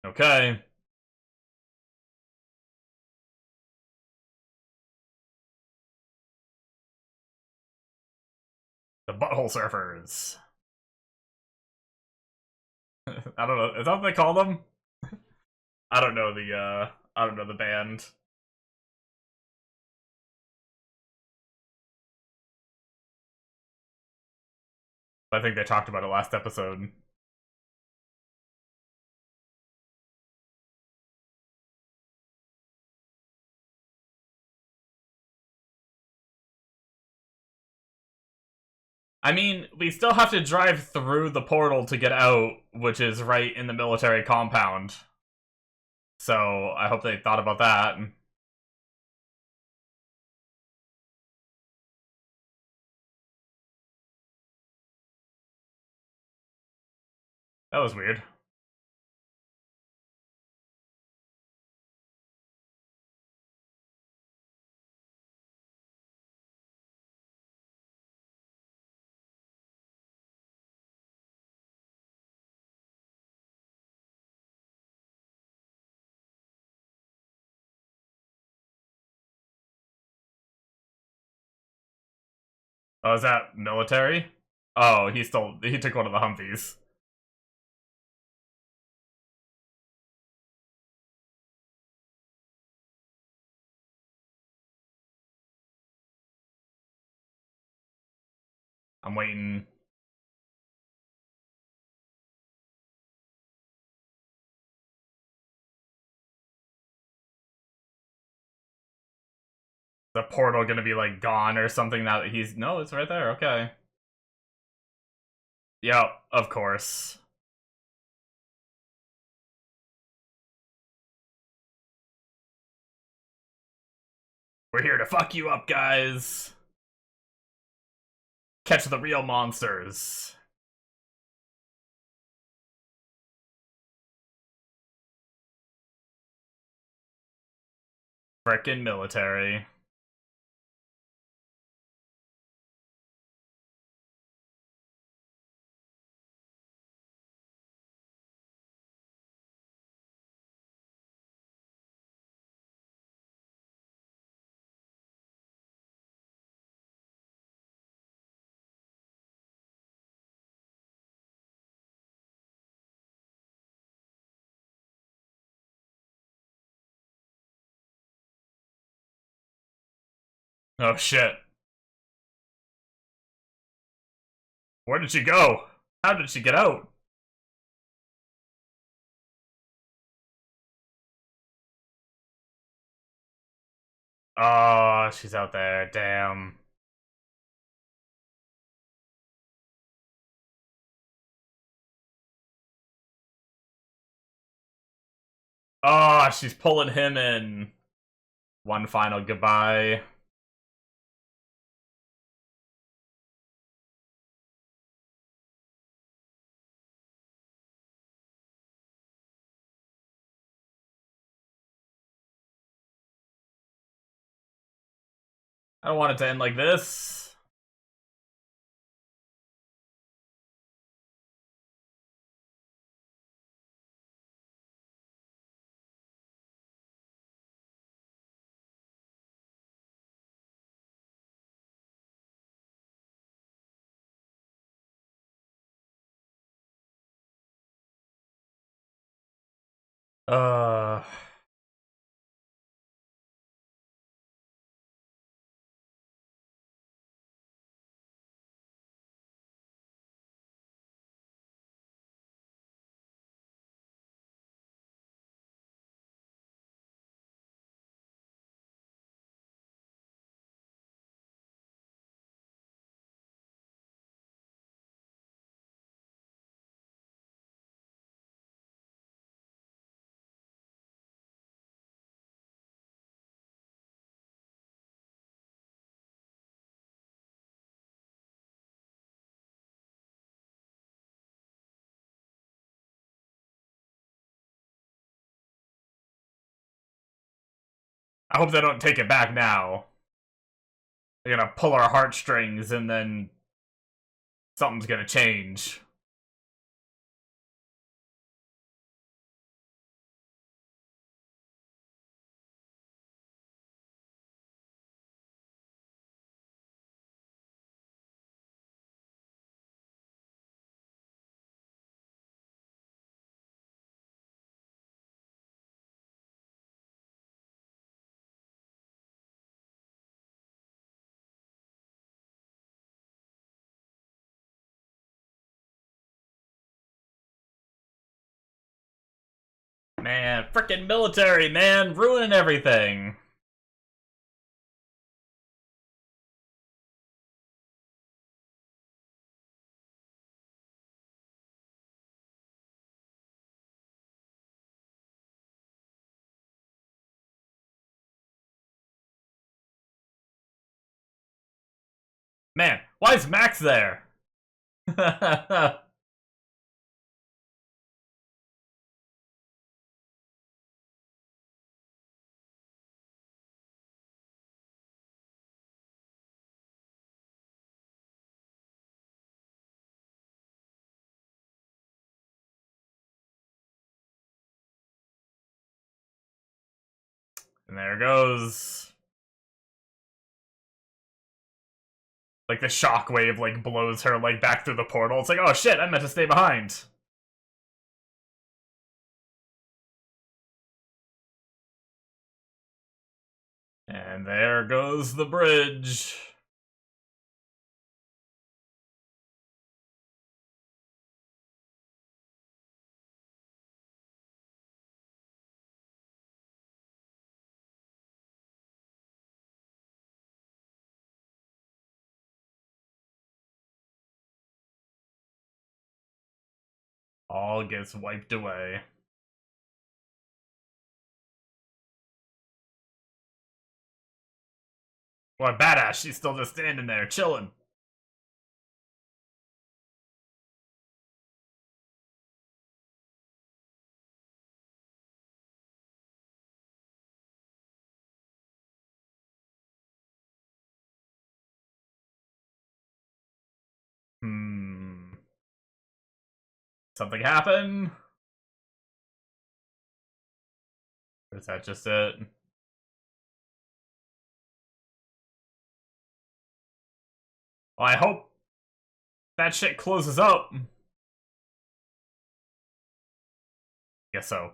Okay. The Butthole Surfers. I don't know. Is that what they call them? I don't know the band. I think they talked about it last episode. I mean, we still have to drive through the portal to get out, which is right in the military compound. So, I hope they thought about that. That was weird. Oh, is that military? Oh, he took one of the Humvees. I'm waiting. The portal gonna be like gone or something now that he's no, it's right there, okay. Yep, of course. We're here to fuck you up, guys. Catch the real monsters. Frickin' military. Oh shit. Where did she go? How did she get out? Oh, she's out there. Damn. Oh, she's pulling him in. One final goodbye. I don't want it to end like this. Uh... I hope they don't take it back now. They're gonna pull our heartstrings and then something's gonna change. Man, frickin' military, man, ruining everything. Man, why is Max there? And there goes. Like, the shockwave, like, blows her, like, back through the portal. It's like, oh shit, I meant to stay behind. And there goes the bridge. All gets wiped away. What badass, she's still just standing there, chilling. Something happen? Or is that just it? Well, I hope that shit closes up. Guess so.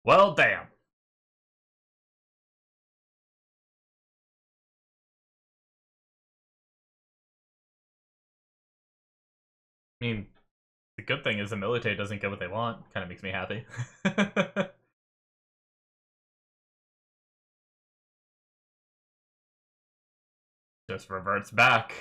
Well, damn. I mean, the good thing is the military doesn't get what they want. Kind of makes me happy. Just reverts back.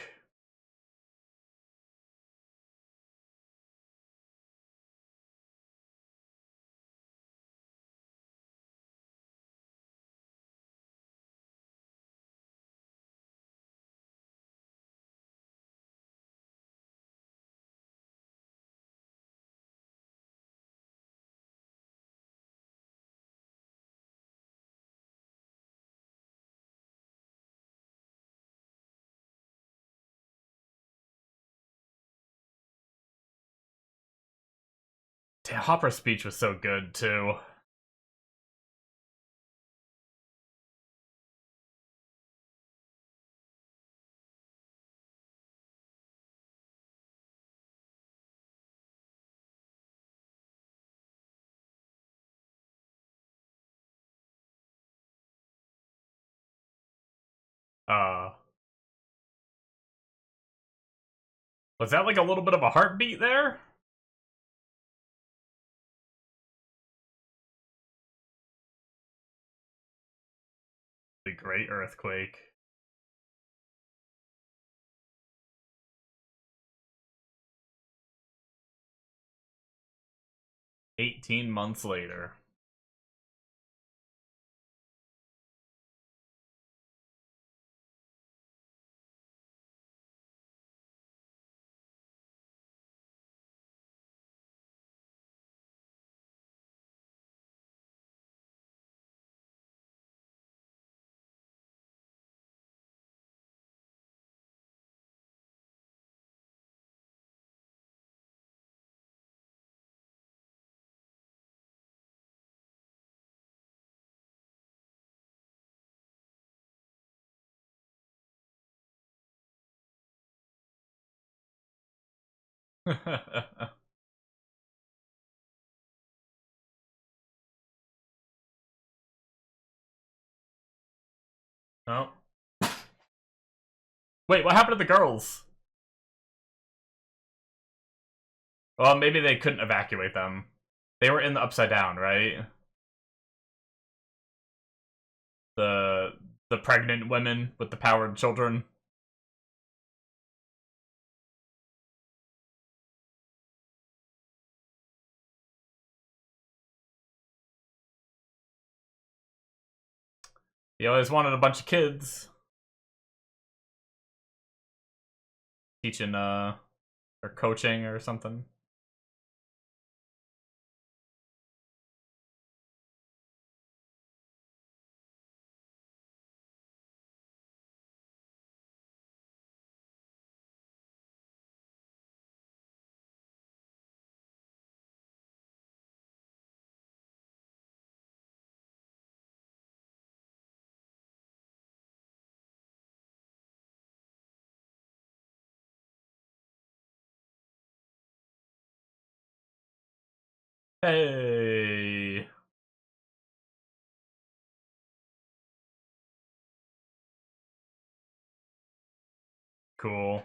Damn, Hopper's speech was so good, too. Uh, was that like a little bit of a heartbeat there? The Great Earthquake. $18 months later. Oh. Wait, what happened to the girls? Well, maybe they couldn't evacuate them. They were in the Upside Down, right? The the pregnant women with the powered children. He always wanted a bunch of kids. Teaching, or coaching or something. Hey. Cool.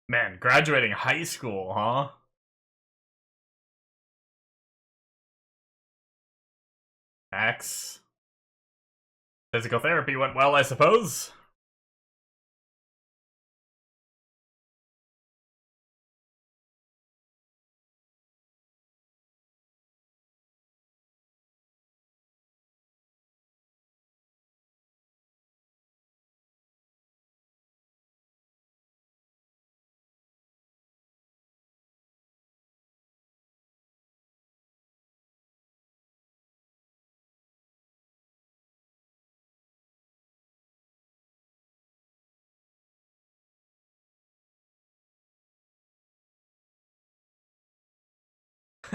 Man, graduating high school, huh? X. Physical therapy went well, I suppose.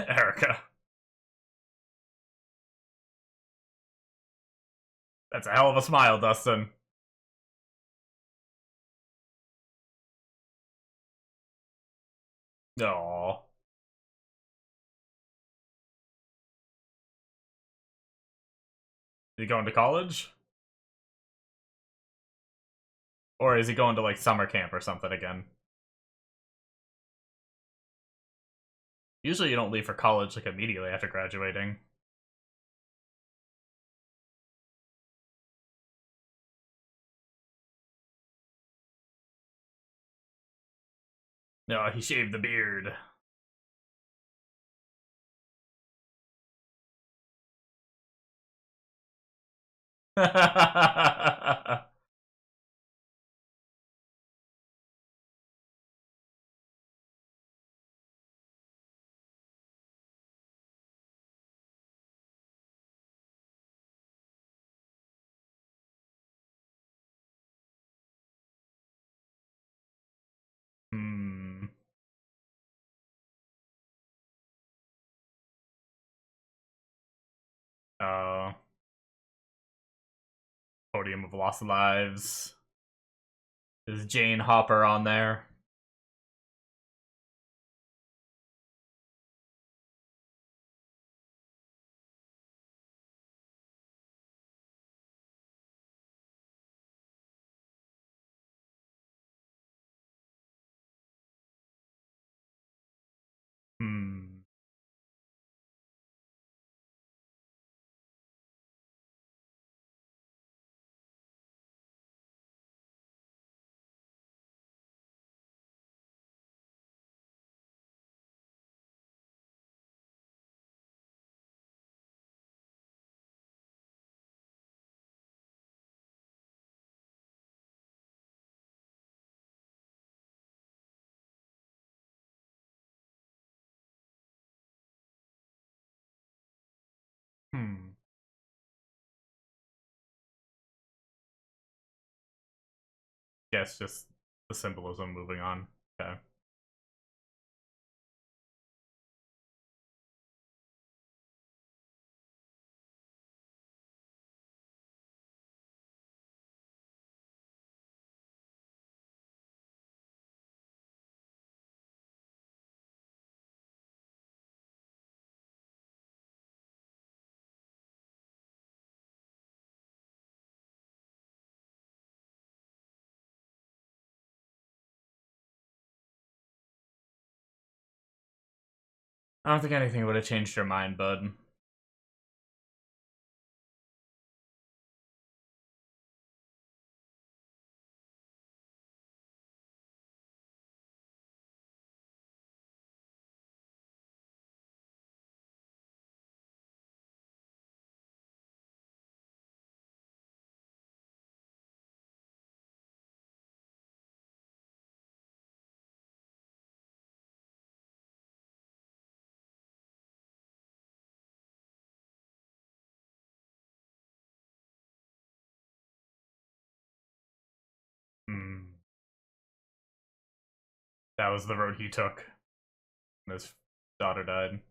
Erica. That's a hell of a smile, Dustin. Aww. Is he going to college? Or is he going to, like, summer camp or something again? Usually you don't leave for college, like, immediately after graduating. No, he shaved the beard. Hmm. Uh, Podium of Lost Lives. Is Jane Hopper on there? Hmm. Hmm. Yes, just the symbolism moving on. Okay. I don't think anything would have changed your mind, bud. Hmm. That was the road he took when his daughter died.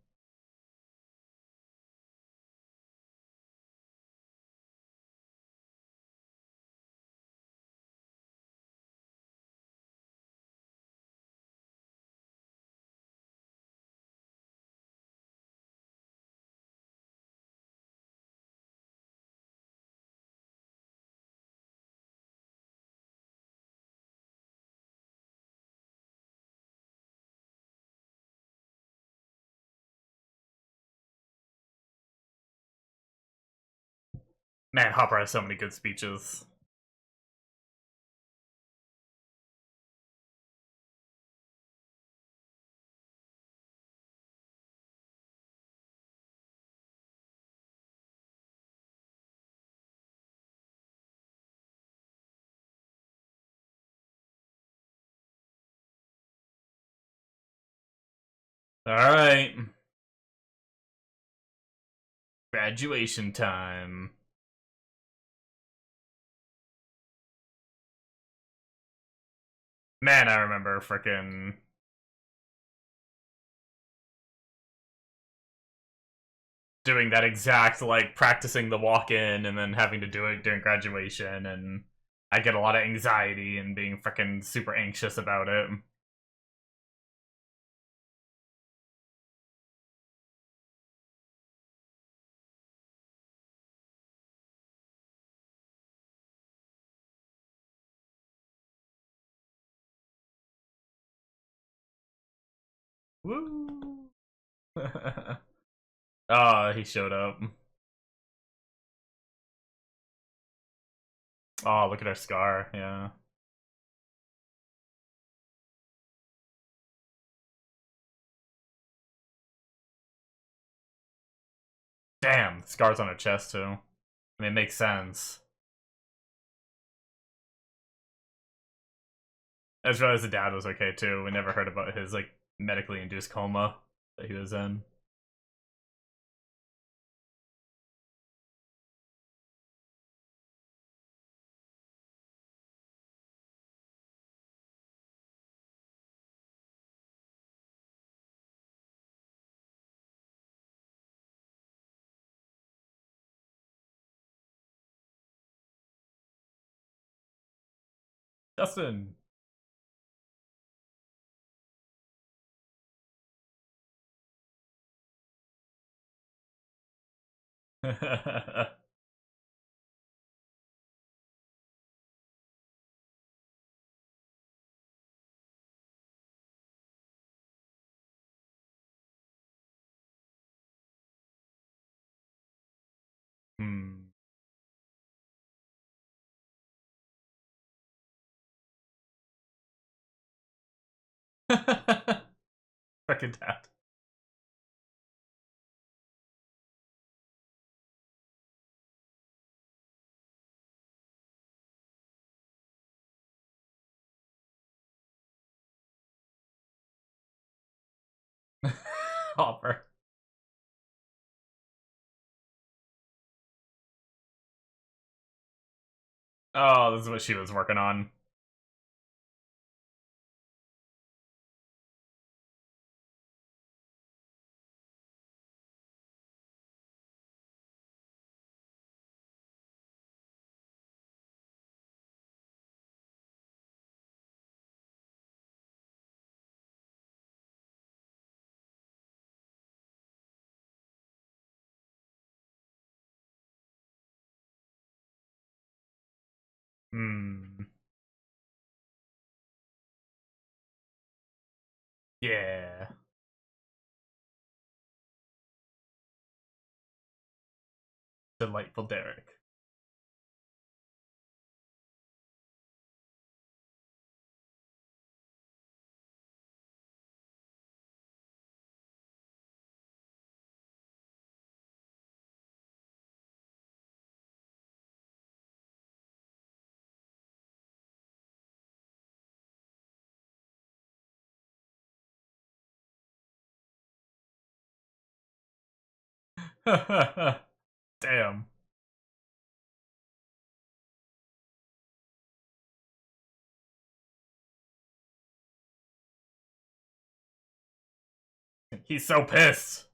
Man, Hopper has so many good speeches. Alright. Graduation time. Man, I remember frickin' doing that exact, like, practicing the walk-in and then having to do it during graduation, and I get a lot of anxiety and being frickin' super anxious about it. Woo! Oh, he showed up. Oh, look at our scar, yeah. Damn, scars on her chest, too. I mean, it makes sense. I just realized the dad was okay, too. We never heard about his, like, medically induced coma that he was in. Dustin! Hmm. Frickin' dad. Hopper. Oh, this is what she was working on. Hmm. Yeah. Delightful Derek. Damn. He's so pissed.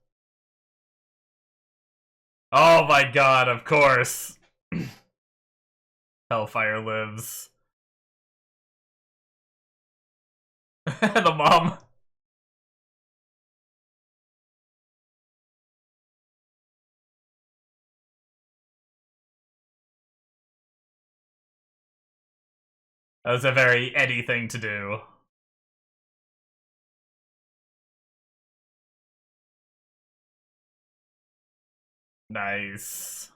Oh my god, of course. Hellfire lives. The mom. That was a very Eddie thing to do. Nice.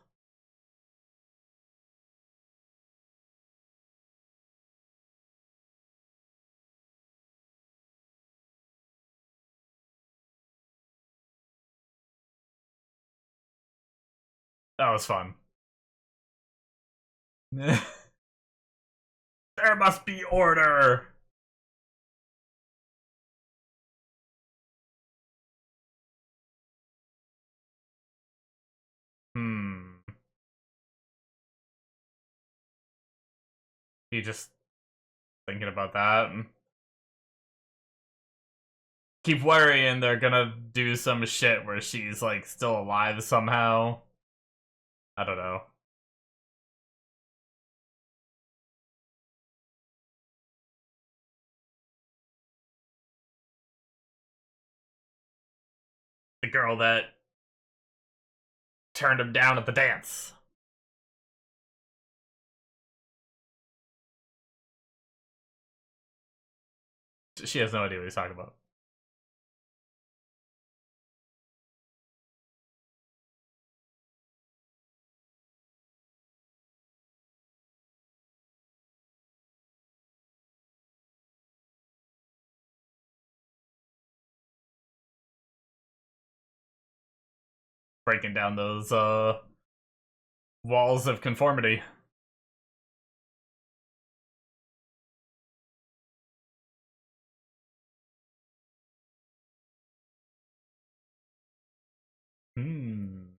That was fun. There must be order! Hmm. He just thinking about that. Keep worrying they're gonna do some shit where she's, like, still alive somehow. I don't know. The girl that turned him down at the dance. She has no idea what he's talking about. Breaking down those, walls of conformity. Hmm.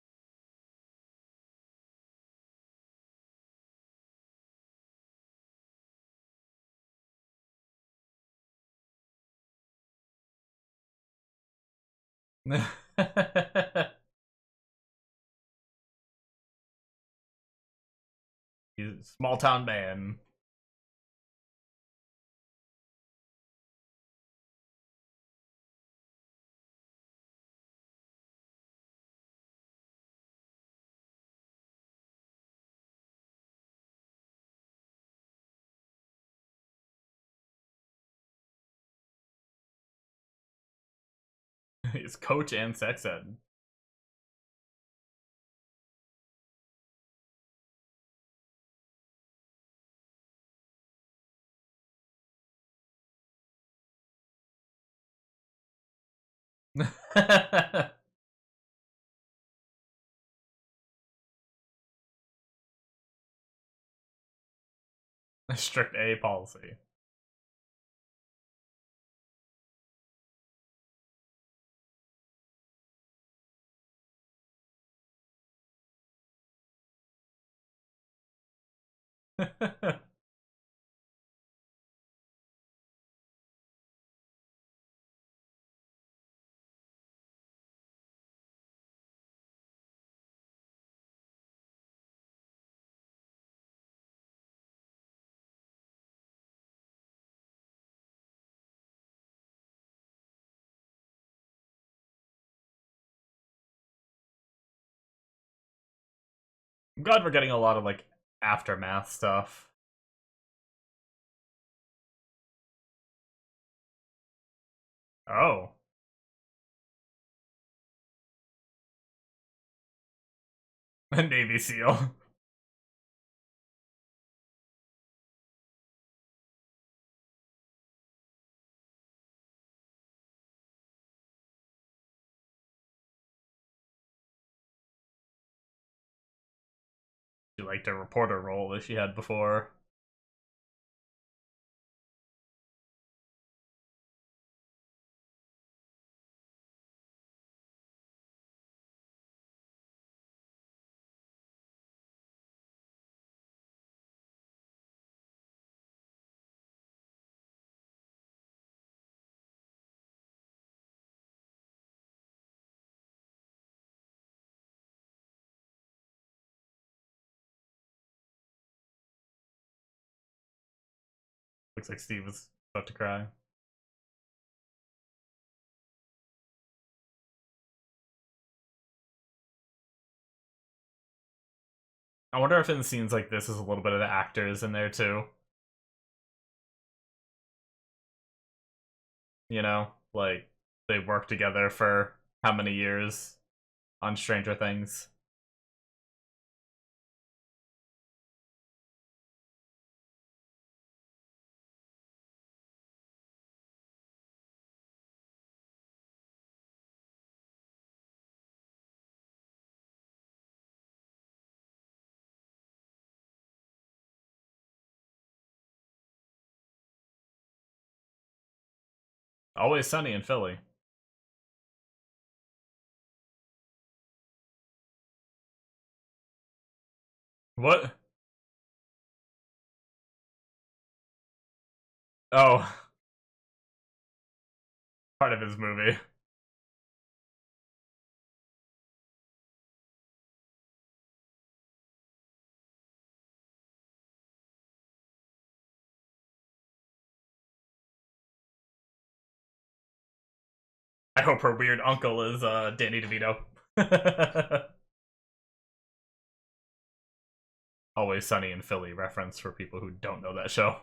He's a small town man. He's coach and sex ed. Strict A policy. I'm glad we're getting a lot of, like, aftermath stuff. Oh. A Navy SEAL. She liked a reporter role that she had before. Looks like Steve was about to cry. I wonder if in scenes like this is a little bit of the actors in there too. You know? Like, they worked together for how many years on Stranger Things? Always Sunny in Philly. What? Oh, part of his movie. I hope her weird uncle is Danny DeVito. Always Sunny in Philly reference for people who don't know that show.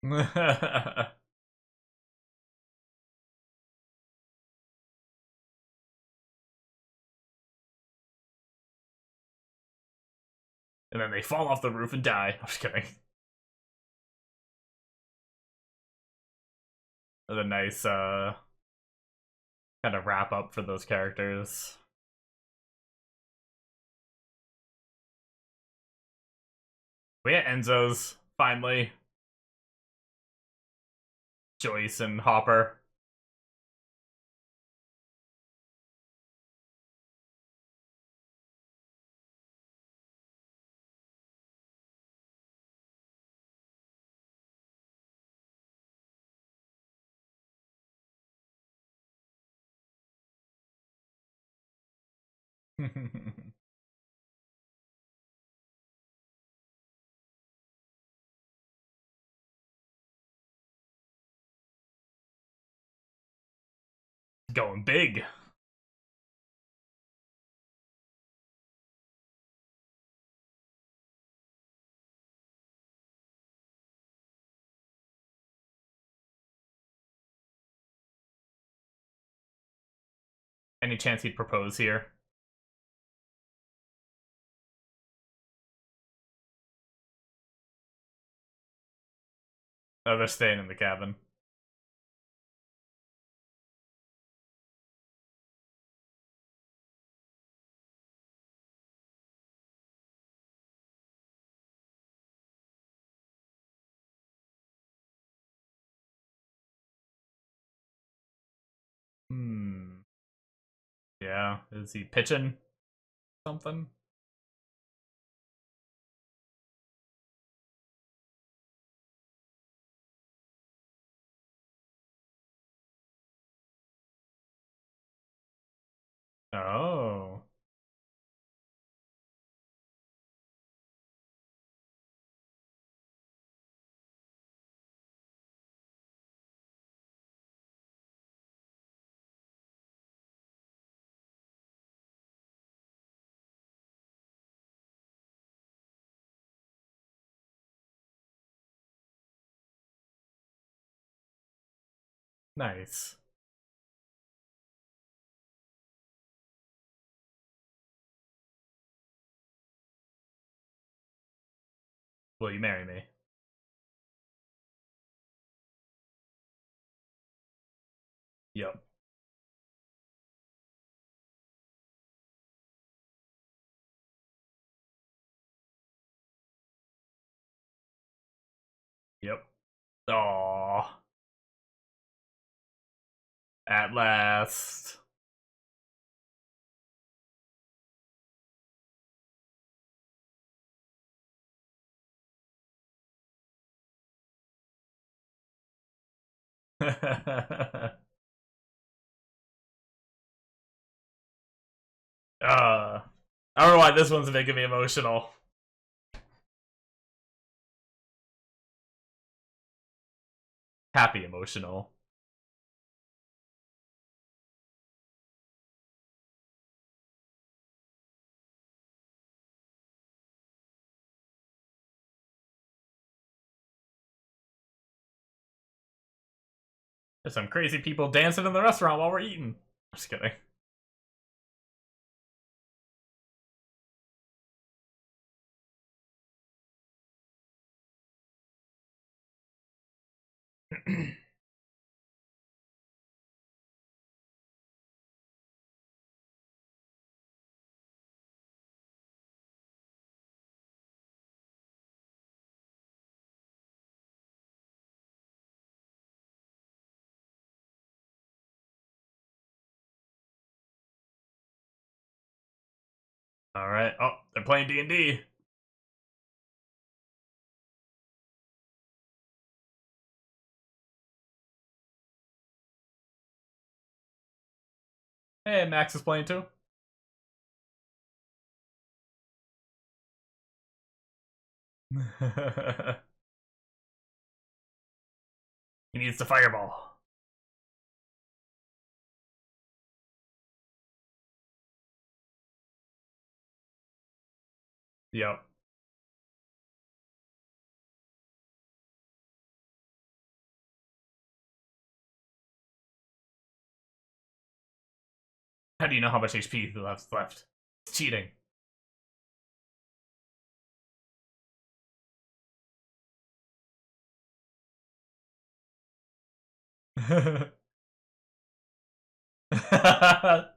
And then they fall off the roof and die. I'm just kidding. A nice kind of wrap up for those characters. We get Enzo's finally. Joyce and Hopper. Going big. Any chance he'd propose here? Oh, they're staying in the cabin. Hmm. Yeah. Is he pitching something? Oh. Nice. Will you marry me? Yep. Yep. Aww. At last. I don't know why this one's making me emotional. Happy emotional. There's some crazy people dancing in the restaurant while we're eating. Just kidding. Alright. Oh, they're playing D&D. Hey, Max is playing too. He needs the fireball. Yep. How do you know how much HP he left? It's cheating.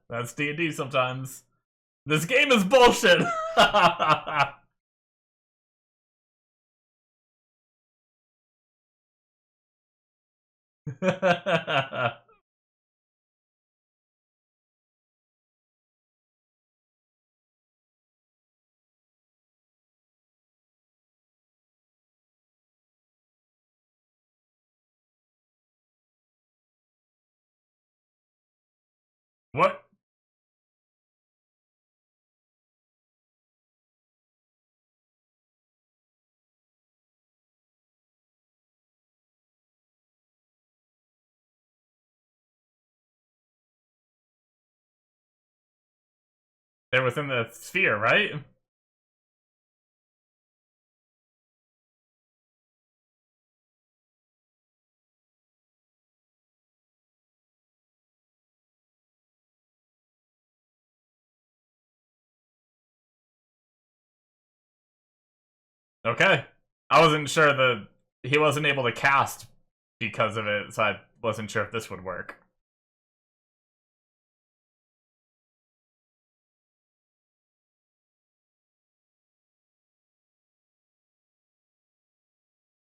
That's D&D sometimes. This game is bullshit! What? They're within the sphere, right? Okay. I wasn't sure that he wasn't able to cast because of it, so I wasn't sure if this would work.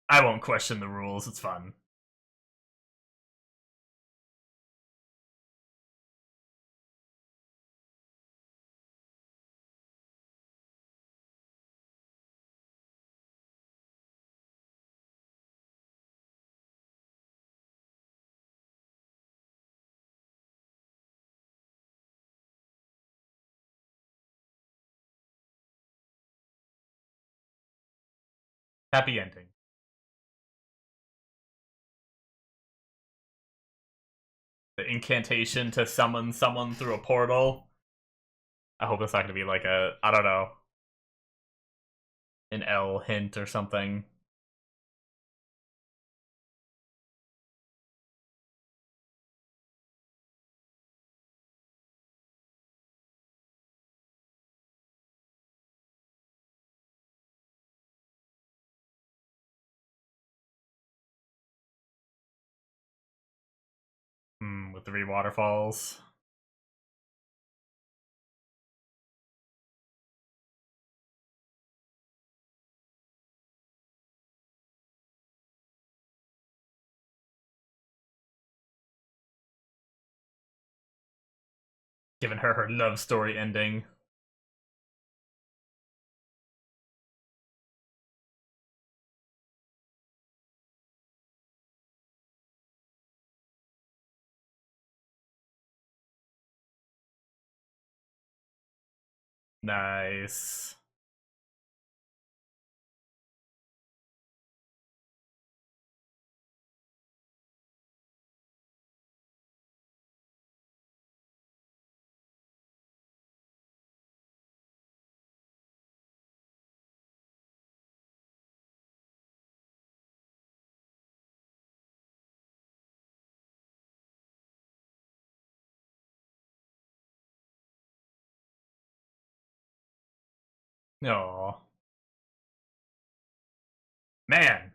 I won't question the rules, it's fun. Happy ending. The incantation to summon someone through a portal. I hope it's not gonna be like a, I don't know, an L hint or something. With 3 waterfalls. Giving her love story ending. Nice. Oh, man.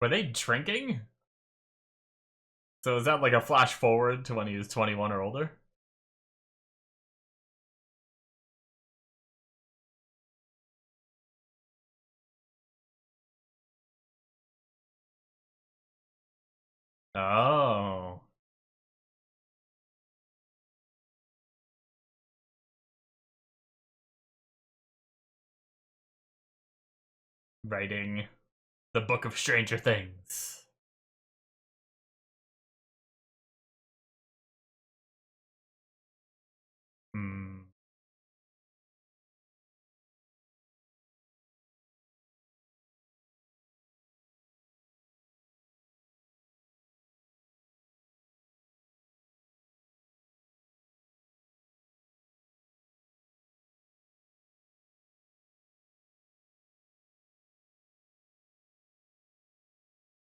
Were they drinking? So is that like a flash forward to when he was 21 or older? Oh. Writing the Book of Stranger Things. Hmm.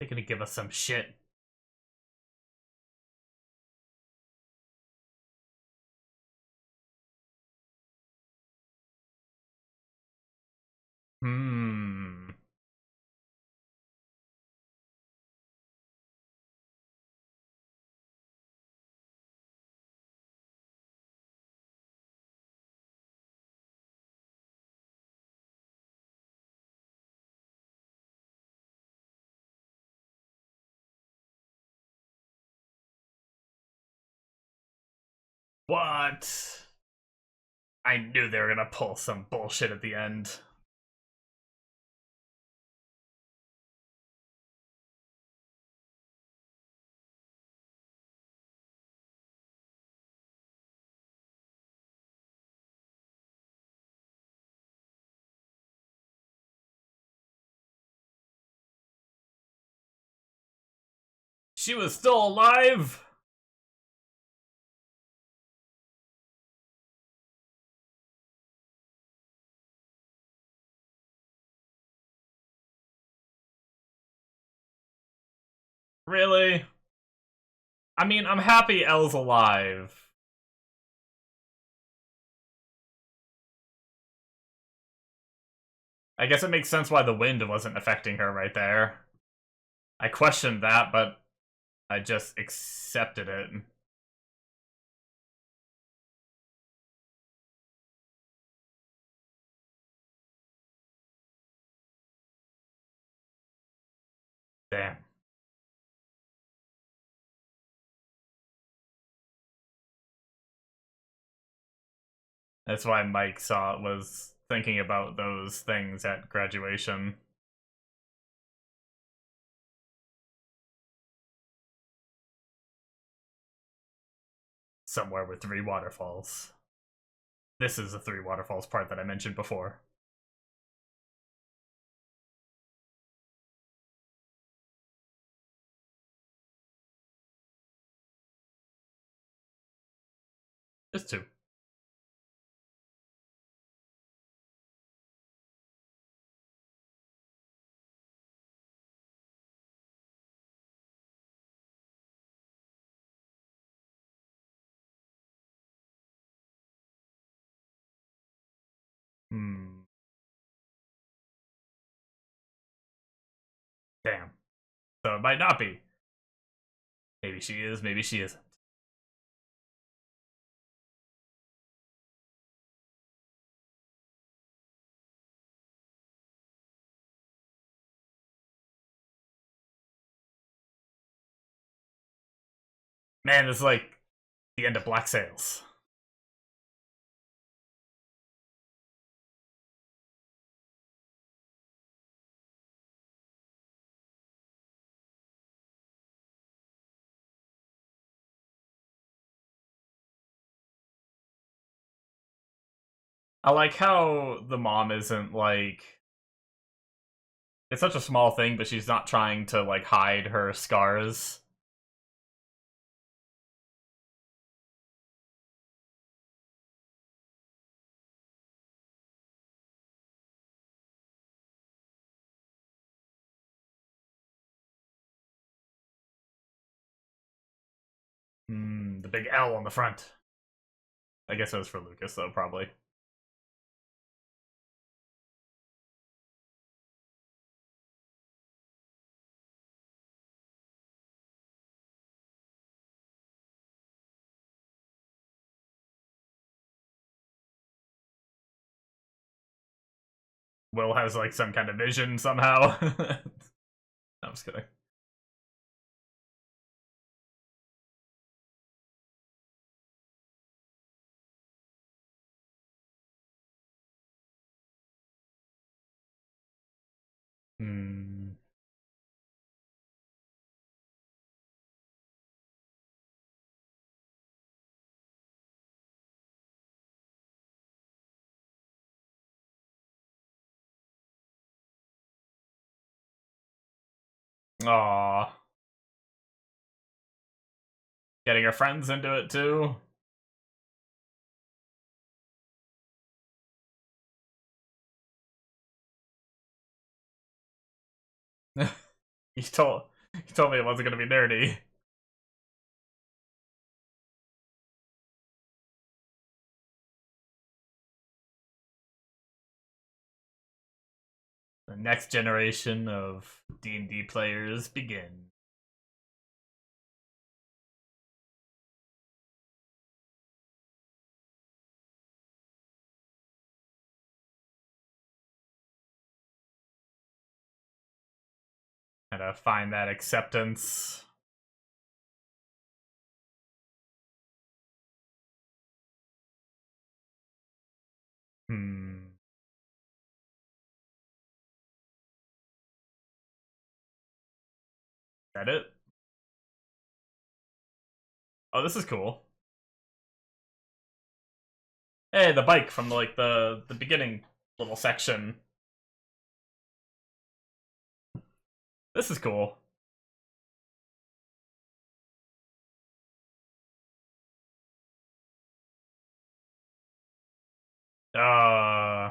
They're gonna give us some shit. Hmm. What? I knew they were gonna pull some bullshit at the end. She was still alive? Really? I mean, I'm happy Elle's alive. I guess it makes sense why the wind wasn't affecting her right there. I questioned that, but I just accepted it. Damn. That's why Mike was thinking about those things at graduation. Somewhere with three waterfalls. This is the three waterfalls part that I mentioned before. Just two. Hmm. Damn. So it might not be. Maybe she is, maybe she isn't. Man, it's like the end of Black Sails. I like how the mom isn't like it's such a small thing, but she's not trying to like hide her scars. The big L on the front. I guess it was for Lucas, though, probably. Will has, like, some kind of vision somehow. No, I'm just kidding. Hmm. Aww. Getting her friends into it, too. you told you told me it wasn't gonna be nerdy. The next generation of D&D players begin. Kind of find that acceptance. Hmm. Is that it? Oh, this is cool. Hey, the bike from like the beginning little section. This is cool. Uh,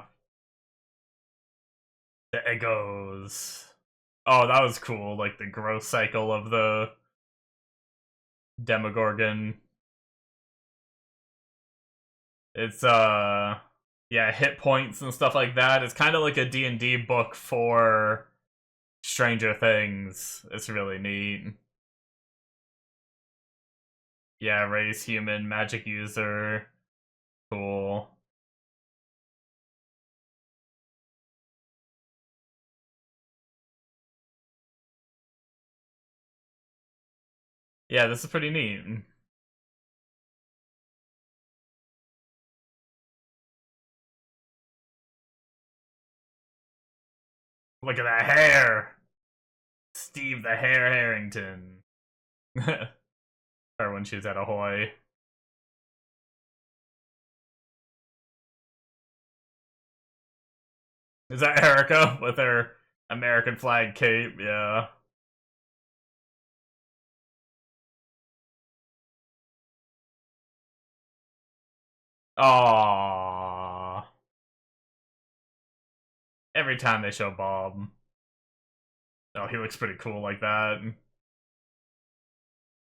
the egos. Oh, that was cool. Like the growth cycle of the Demogorgon. It's yeah, hit points and stuff like that. It's kind of like a D&D book for Stranger Things. It's really neat. Yeah, race human, magic user. Cool. Yeah, this is pretty neat. Look at that hair! Steve the Hair Harrington. Or when she was at Ahoy. Is that Erica with her American flag cape? Yeah. Aww. Every time they show Bob. Oh, he looks pretty cool like that.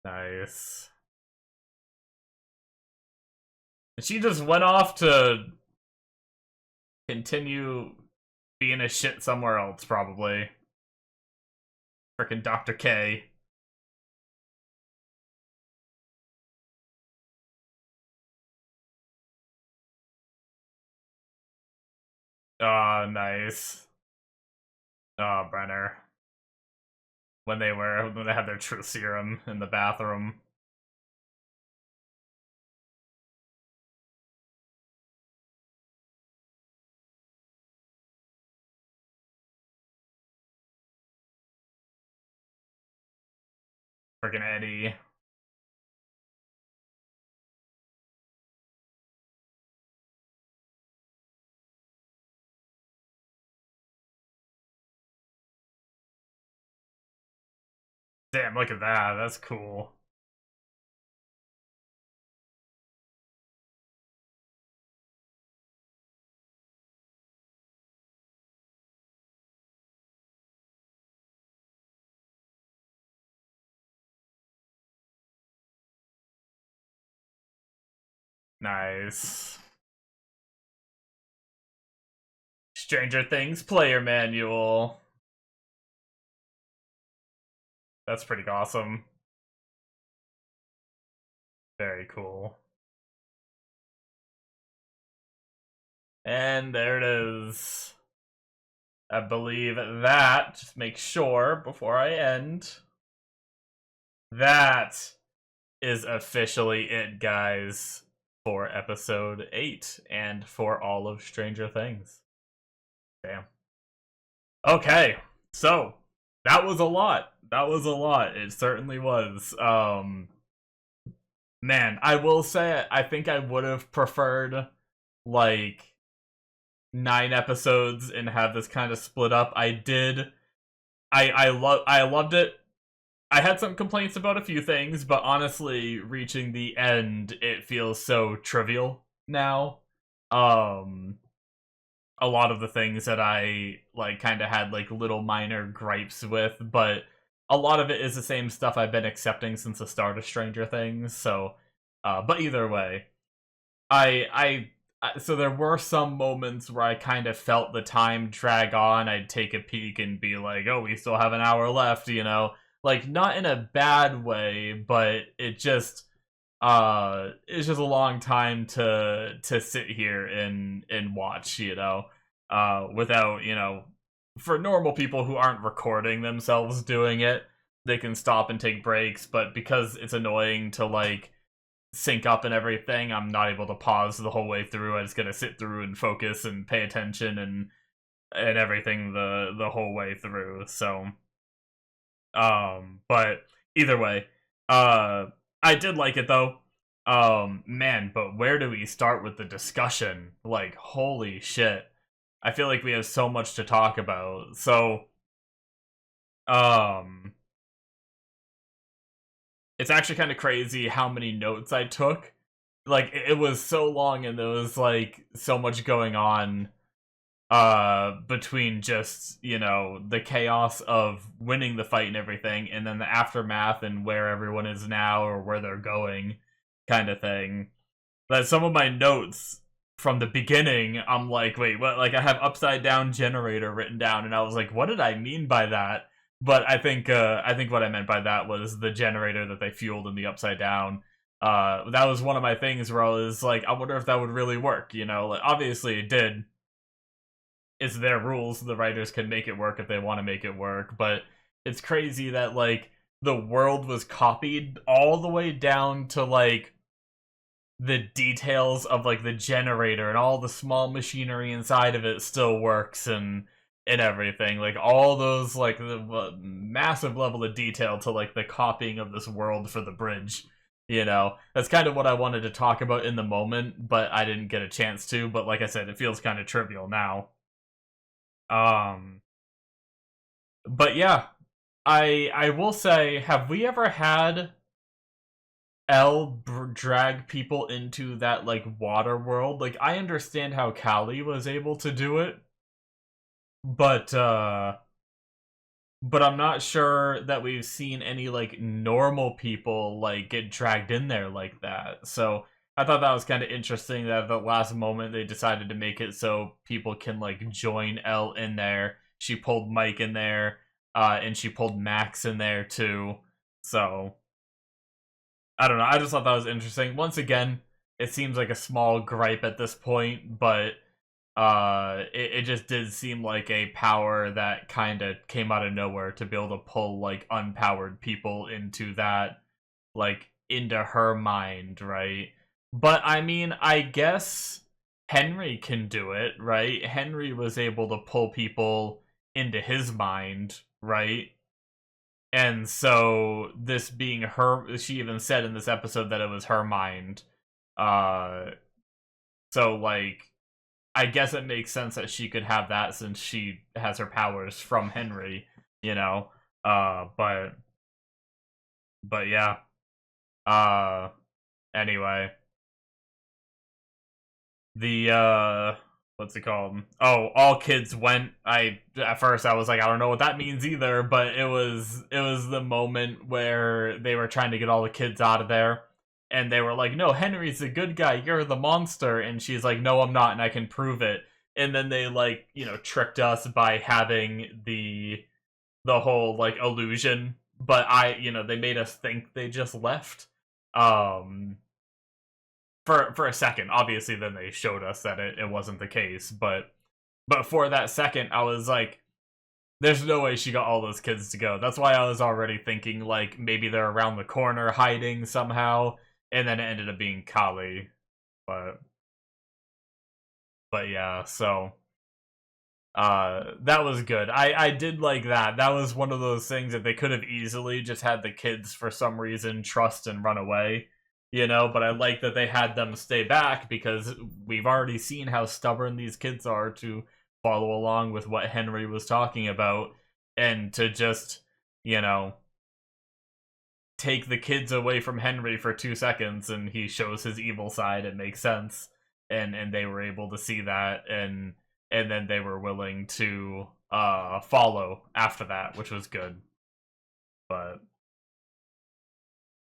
Nice. She just went off to continue being a shit somewhere else, probably. Frickin' Dr. K. Oh, nice. Oh, Brenner. When they had their truth serum in the bathroom. Frickin' Eddie. Damn, look at that. That's cool. Nice. Stranger Things player manual. That's pretty awesome. Very cool. And there it is. I believe that, just make sure before I end, that is officially it, guys, for episode 8 and for all of Stranger Things. Damn. Okay, so that was a lot. That was a lot. It certainly was. Man, I will say I think I would have preferred like 9 episodes and have this kind of split up. I loved it. I had some complaints about a few things, but honestly, reaching the end, it feels so trivial now. Um a lot of the things that I like kind of had like little minor gripes with, but a lot of it is the same stuff I've been accepting since the start of Stranger Things. So, but either way, so there were some moments where I kind of felt the time drag on. I'd take a peek and be like, "Oh, we still have an hour left," you know, like not in a bad way, but it's just a long time to sit here and watch, you know, without, you know, for normal people who aren't recording themselves doing it, they can stop and take breaks, but because it's annoying to like sync up and everything, I'm not able to pause the whole way through. I just gotta sit through and focus and pay attention and everything the whole way through. So but either way, I did like it though. Man, but where do we start with the discussion? Like, holy shit. I feel like we have so much to talk about. So, um, it's actually kind of crazy how many notes I took. Like, it was so long and there was, like, so much going on, between just, you know, the chaos of winning the fight and everything, and then the aftermath and where everyone is now or where they're going, kind of thing. That some of my notes from the beginning, I'm like, wait, what? Like, I have upside down generator written down, and I was like, what did I mean by that? But I think what I meant by that was the generator that they fueled in the upside down. That was one of my things where I was like, I wonder if that would really work. You know, like, obviously it did. It's their rules. The writers can make it work if they want to make it work. But it's crazy that like the world was copied all the way down to like the details of like the generator and all the small machinery inside of it still works and everything, like all those like the massive level of detail to like the copying of this world for the bridge, you know. That's kind of what I wanted to talk about in the moment, but I didn't get a chance to. But like I said, it feels kind of trivial now. um but yeah, I will say, have we ever had drag people into that like water world? Like, I understand how Callie was able to do it, but I'm not sure that we've seen any like normal people like get dragged in there like that. So I thought that was kind of interesting that at the last moment they decided to make it so people can like join Elle in there. She pulled Mike in there, and she pulled Max in there too. So I don't know. I just thought that was interesting. Once again, it seems like a small gripe at this point, but it just did seem like a power that kind of came out of nowhere to be able to pull like unpowered people into that, like into her mind, right? But I mean, I guess Henry can do it, right? Henry was able to pull people into his mind, right? And so this being her, she even said in this episode that it was her mind. Uh, so like, I guess it makes sense that she could have that since she has her powers from Henry, you know. But yeah. Uh, anyway, the what's it called? Oh, all kids went. At first I was like, I don't know what that means either, but it was the moment where they were trying to get all the kids out of there. and they were like, no, Henry's the good guy, you're the monster, and she's like, no, I'm not, and I can prove it. And then they, like, you know, tricked us by having the whole, like, illusion, but you know, they made us think they just left um for a second. Obviously then they showed us that it wasn't the case, but for that second I was like, there's no way she got all those kids to go. That's why I was already thinking, like, maybe they're around the corner hiding somehow, and then it ended up being Kali. But yeah, so that was good. I did like that. That was one of those things that they could have easily just had the kids for some reason trust and run away, you know, but I like that they had them stay back because we've already seen how stubborn these kids are to follow along with what Henry was talking about, and to just, you know, take the kids away from Henry for 2 seconds and he shows his evil side. It makes sense. And they were able to see that, and then they were willing to follow after that, which was good. But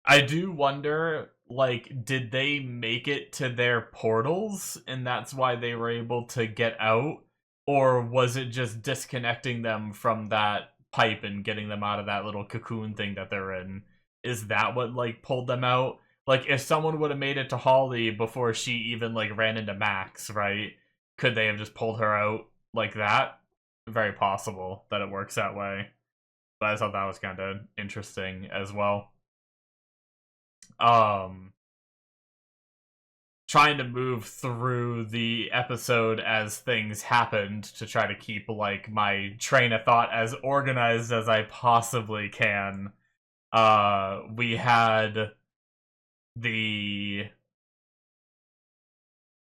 I do wonder, like, did they make it to their portals and that's why they were able to get out? Or was it just disconnecting them from that pipe and getting them out of that little cocoon thing that they're in? Is that what, like, pulled them out? Like, if someone would have made it to Holly before she even, like, ran into Max, right? Could they have just pulled her out like that? Very possible that it works that way. But I thought that was kind of interesting as well. Um, trying to move through the episode as things happened to try to keep, like, my train of thought as organized as I possibly can. We had the,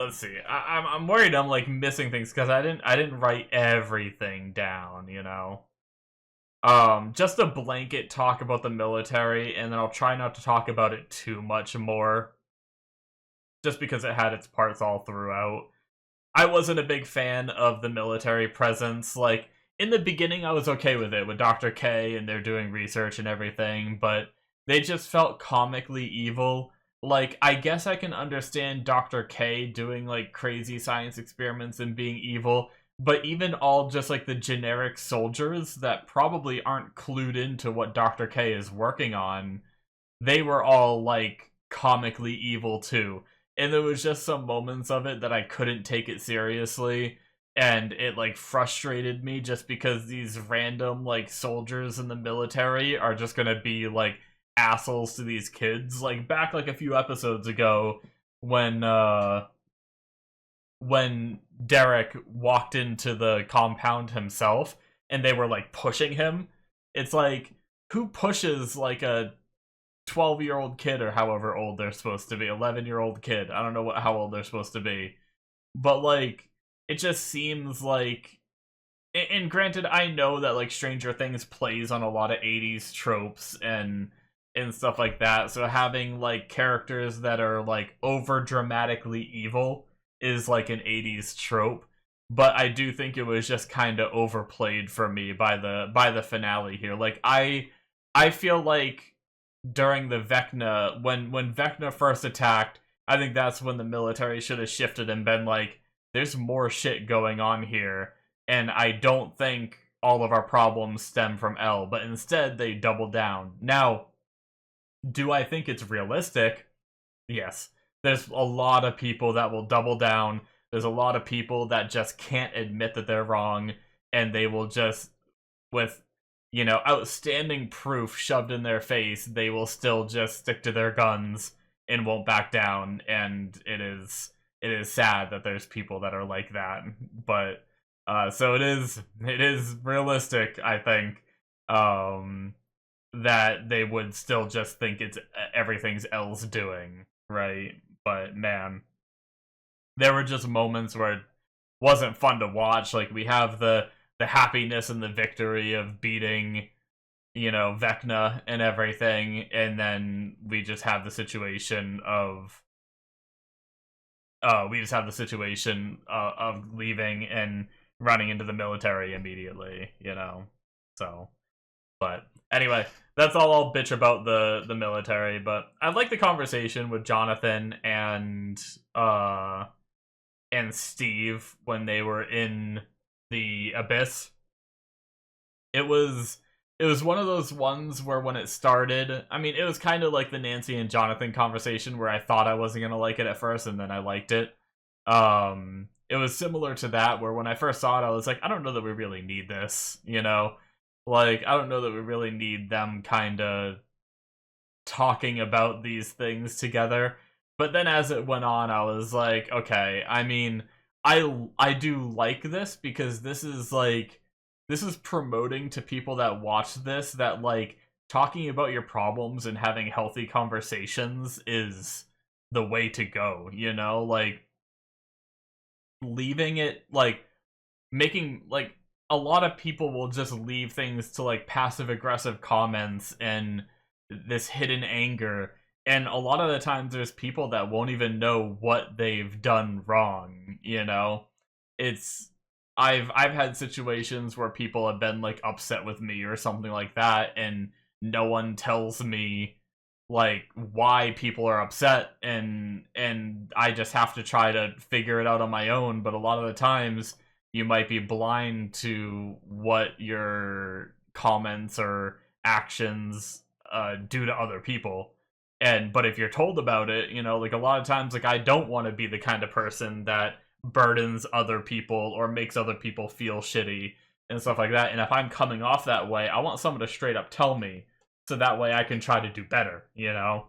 let's see, I'm worried I'm, like, missing things because I didn't write everything down, you know. Just a blanket talk about the military, and then I'll try not to talk about it too much more, just because it had its parts all throughout. I wasn't a big fan of the military presence. Like, in the beginning, I was okay with it, with Dr. K, and they're doing research and everything, but they just felt comically evil. Like, I guess I can understand Dr. K doing, like, crazy science experiments and being evil, but even all just, like, the generic soldiers that probably aren't clued into what Dr. K is working on, they were all, like, comically evil too. And there was just some moments of it that I couldn't take it seriously, and it, like, frustrated me just because these random, like, soldiers in the military are just gonna be, like, assholes to these kids. Like, back, like, a few episodes ago when Derek walked into the compound himself and they were, like, pushing him. It's like, who pushes, like, a 12-year-old kid, or however old they're supposed to be, 11-year-old kid? I don't know how old they're supposed to be, but, like, it just seems like, and granted, I know that, like, Stranger Things plays on a lot of 80s tropes and stuff like that, so having, like, characters that are, like, over dramatically evil is, like, an 80s trope. But I do think it was just kind of overplayed for me by the finale here. Like, I feel like during the Vecna, when Vecna first attacked, I think that's when the military should have shifted and been like, there's more shit going on here, and I don't think all of our problems stem from L, but instead they doubled down. Now, do I think it's realistic? Yes. There's a lot of people that will double down. There's a lot of people that just can't admit that they're wrong, and they will just, with, you know, outstanding proof shoved in their face, they will still just stick to their guns and won't back down. And it is sad that there's people that are like that. But so it is realistic, I think, that they would still just think it's everything's L's doing, right? But man, there were just moments where it wasn't fun to watch. Like, we have the happiness and the victory of beating, you know, Vecna and everything, and then we just have the situation of of leaving and running into the military immediately, you know. So, but Anyway, that's all I'll bitch about the military, but I like the conversation with Jonathan uh and Steve when they were in the abyss. It was it was one of those ones where when it started, I mean, it was kind of like the Nancy and Jonathan conversation where I thought I wasn't gonna like it at first and then I liked it. It was similar to that where when I first saw it, I was like, I don't know that we really need this, you know? Like, I don't know that we really need them kind of talking about these things together. But then as it went on, I was like, okay, I mean, I do like this because this is promoting to people that watch this that like talking about your problems and having healthy conversations is the way to go, you know? Like leaving it like making like a lot of people will just leave things to like passive aggressive comments and this hidden anger, and a lot of the times there's people that won't even know what they've done wrong, you know. It's I've had situations where people have been like upset with me or something like that, and no one tells me like why people are upset, and I just have to try to figure it out on my own. But a lot of the times you might be blind to what your comments or actions do to other people. And but if you're told about it, you know, like a lot of times, like I don't want to be the kind of person that burdens other people or makes other people feel shitty and stuff like that. And if I'm coming off that way, I want someone to straight up tell me so that way I can try to do better, you know?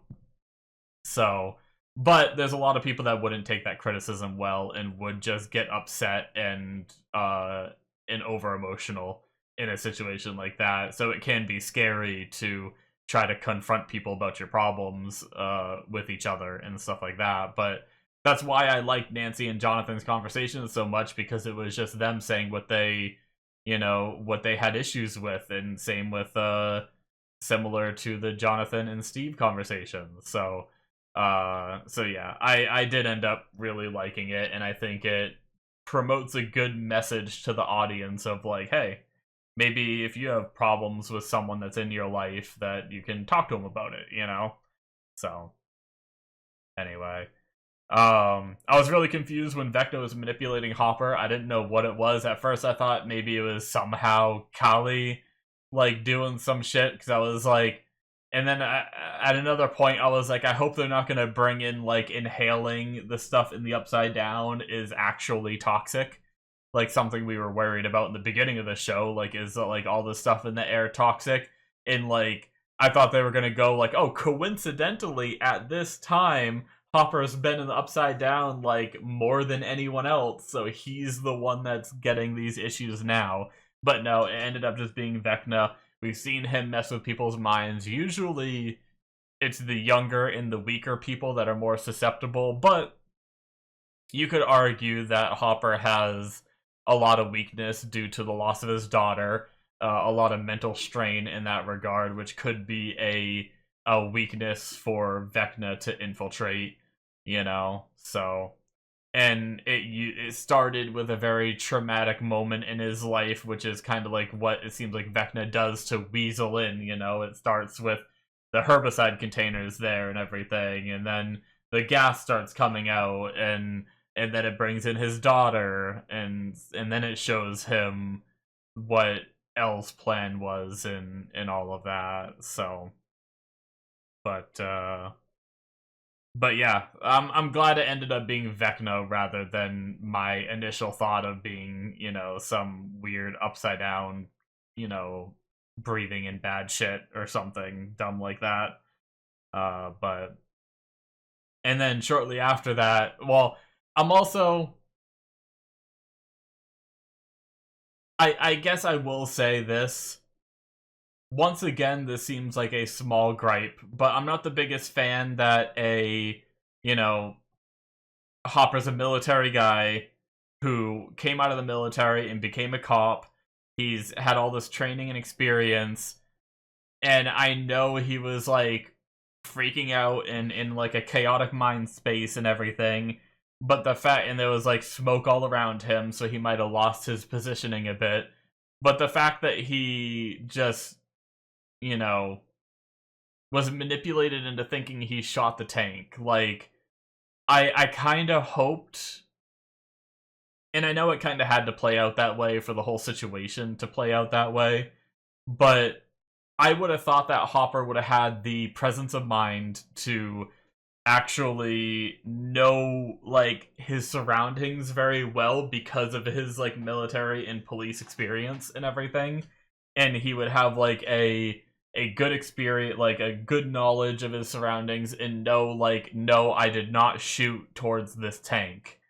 So, but there's a lot of people that wouldn't take that criticism well and would just get upset and over emotional in a situation like that. So it can be scary to try to confront people about your problems with each other and stuff like that. But that's why I liked Nancy and Jonathan's conversations so much, because it was just them saying what they, you know, what they had issues with, and same with similar to the Jonathan and Steve conversation. So yeah, I did end up really liking it, and I think it promotes a good message to the audience of like, hey, maybe if you have problems with someone that's in your life, that you can talk to them about it, you know? So anyway, I was really confused when Vecna was manipulating Hopper. I didn't know what it was. At first I thought maybe it was somehow Kali like doing some shit, because I was like, and then at another point I was like, I hope they're not gonna bring in like inhaling the stuff in the Upside Down is actually toxic, like something we were worried about in the beginning of the show. Like, is like all the stuff in the air toxic? And like I thought they were gonna go like, oh, coincidentally at this time Hopper's been in the Upside Down like more than anyone else, so he's the one that's getting these issues now. But no, it ended up just being Vecna. We've seen him mess with people's minds. Usually it's the younger and the weaker people that are more susceptible, but you could argue that Hopper has a lot of weakness due to the loss of his daughter, a lot of mental strain in that regard, which could be a weakness for Vecna to infiltrate, you know? So, and it started with a very traumatic moment in his life, which is kind of like what it seems like Vecna does to weasel in, you know? It starts with the herbicide containers there and everything, and then the gas starts coming out, and then it brings in his daughter, and then it shows him what Elle's plan was, and all of that. So, but but yeah, I'm glad it ended up being Vecna rather than my initial thought of being, you know, some weird upside down, you know, breathing in bad shit or something dumb like that. But and then shortly after that, well, I'm also I guess I will say this. Once again, this seems like a small gripe, but I'm not the biggest fan that you know, Hopper's a military guy who came out of the military and became a cop. He's had all this training and experience, and I know he was like freaking out in like a chaotic mind space and everything. But the fact, and there was like smoke all around him, so he might have lost his positioning a bit. But the fact that he just you know, was manipulated into thinking he shot the tank. Like, I kind of hoped, and I know it kind of had to play out that way for the whole situation to play out that way, but I would have thought that Hopper would have had the presence of mind to actually know, like, his surroundings very well because of his, like, military and police experience and everything. And he would have, like, a good experience, like, a good knowledge of his surroundings and know, like, no, I did not shoot towards this tank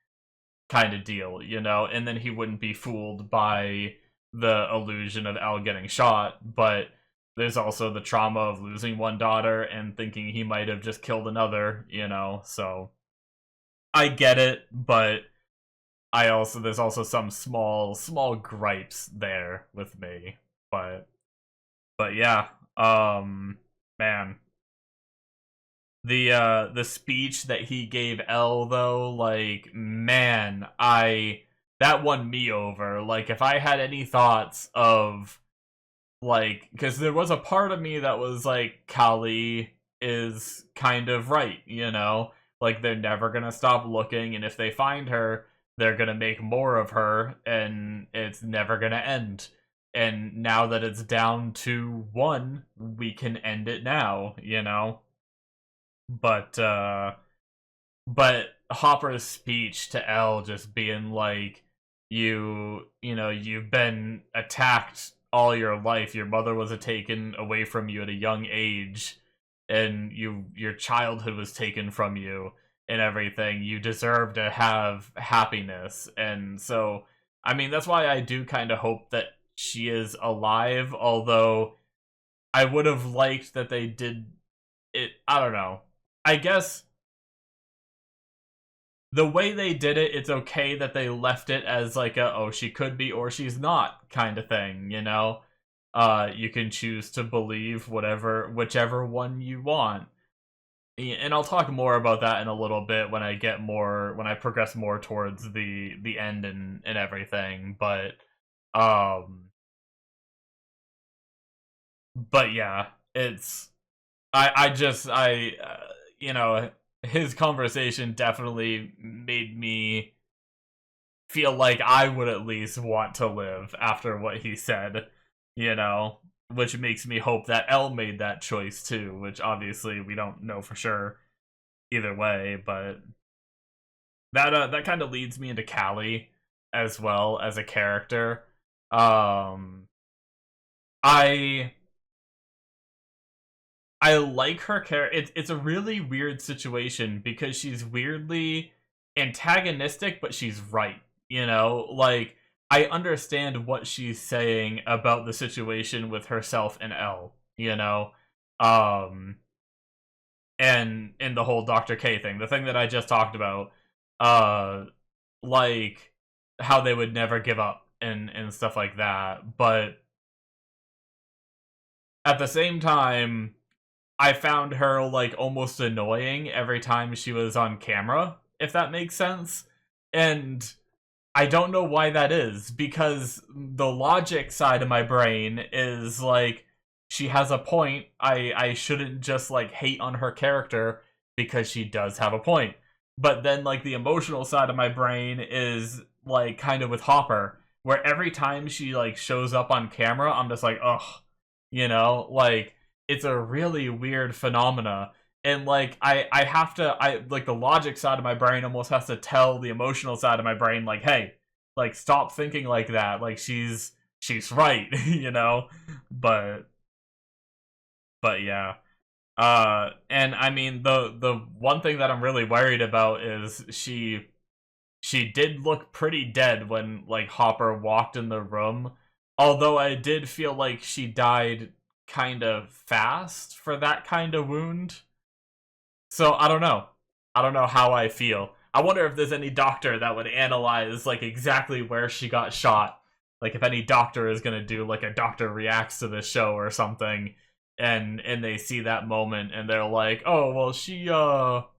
kind of deal, you know? And then he wouldn't be fooled by the illusion of Al getting shot, but there's also the trauma of losing one daughter and thinking he might have just killed another, you know? So I get it, but there's also some small gripes there with me. But yeah, man. The speech that he gave Elle, though, like, man, that won me over. Like, if I had any thoughts of, like, because there was a part of me that was like, Kali is kind of right, you know? Like, they're never gonna stop looking, and if they find her, they're gonna make more of her, and it's never gonna end. And now that it's down to one, we can end it now, you know? But, but Hopper's speech to Elle just being like, you know, you've been attacked all your life. Your mother was taken away from you at a young age, and your childhood was taken from you and everything. You deserve to have happiness. And so, I mean, that's why I do kind of hope that she is alive, although I would have liked that they did it. I don't know. I guess the way they did it, it's okay that they left it as like a, oh, she could be or she's not kind of thing, you know? You can choose to believe whichever one you want. And I'll talk more about that in a little bit when I progress more towards the end and everything, but yeah, it's, you know, his conversation definitely made me feel like I would at least want to live after what he said, you know, which makes me hope that Elle made that choice too, which obviously we don't know for sure either way, but that kind of leads me into Callie as well as a character. I I like her character. It's a really weird situation because she's weirdly antagonistic, but she's right. You know, like, I understand what she's saying about the situation with herself and Elle. You know, um, and in the whole Dr. K thing, the thing that I just talked about, uh, like how they would never give up and stuff like that. But at the same time, I found her, like, almost annoying every time she was on camera, if that makes sense. And I don't know why that is, because the logic side of my brain is, like, she has a point. I shouldn't just, like, hate on her character because she does have a point. But then, like, the emotional side of my brain is, like, kind of with Hopper, where every time she, like, shows up on camera, I'm just like, ugh. You know? Like, it's a really weird phenomena, and like I have to, I like, the logic side of my brain almost has to tell the emotional side of my brain, like, hey, like, stop thinking like that, like, she's right. You know? but but yeah, and I mean, the one thing that I'm really worried about is she did look pretty dead when, like, Hopper walked in the room, although I did feel like she died kind of fast for that kind of wound. So I don't know. I don't know how I feel. I wonder if there's any doctor that would analyze, like, exactly where she got shot. Like, if any doctor is gonna do, like, a doctor reacts to this show or something, and they see that moment and they're like, oh, well, she got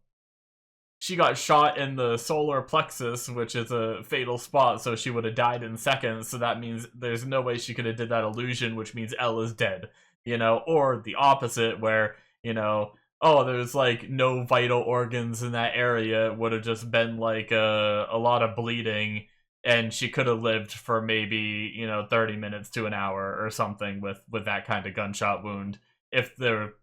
shot in the solar plexus, which is a fatal spot, so she would have died in seconds, so that means there's no way she could have did that illusion, which means Elle is dead. you know, or the opposite where, you know, oh, there's like no vital organs in that area. It would have just been like a lot of bleeding, and she could have lived for maybe, you know, 30 minutes to an hour or something with that kind of gunshot wound if they're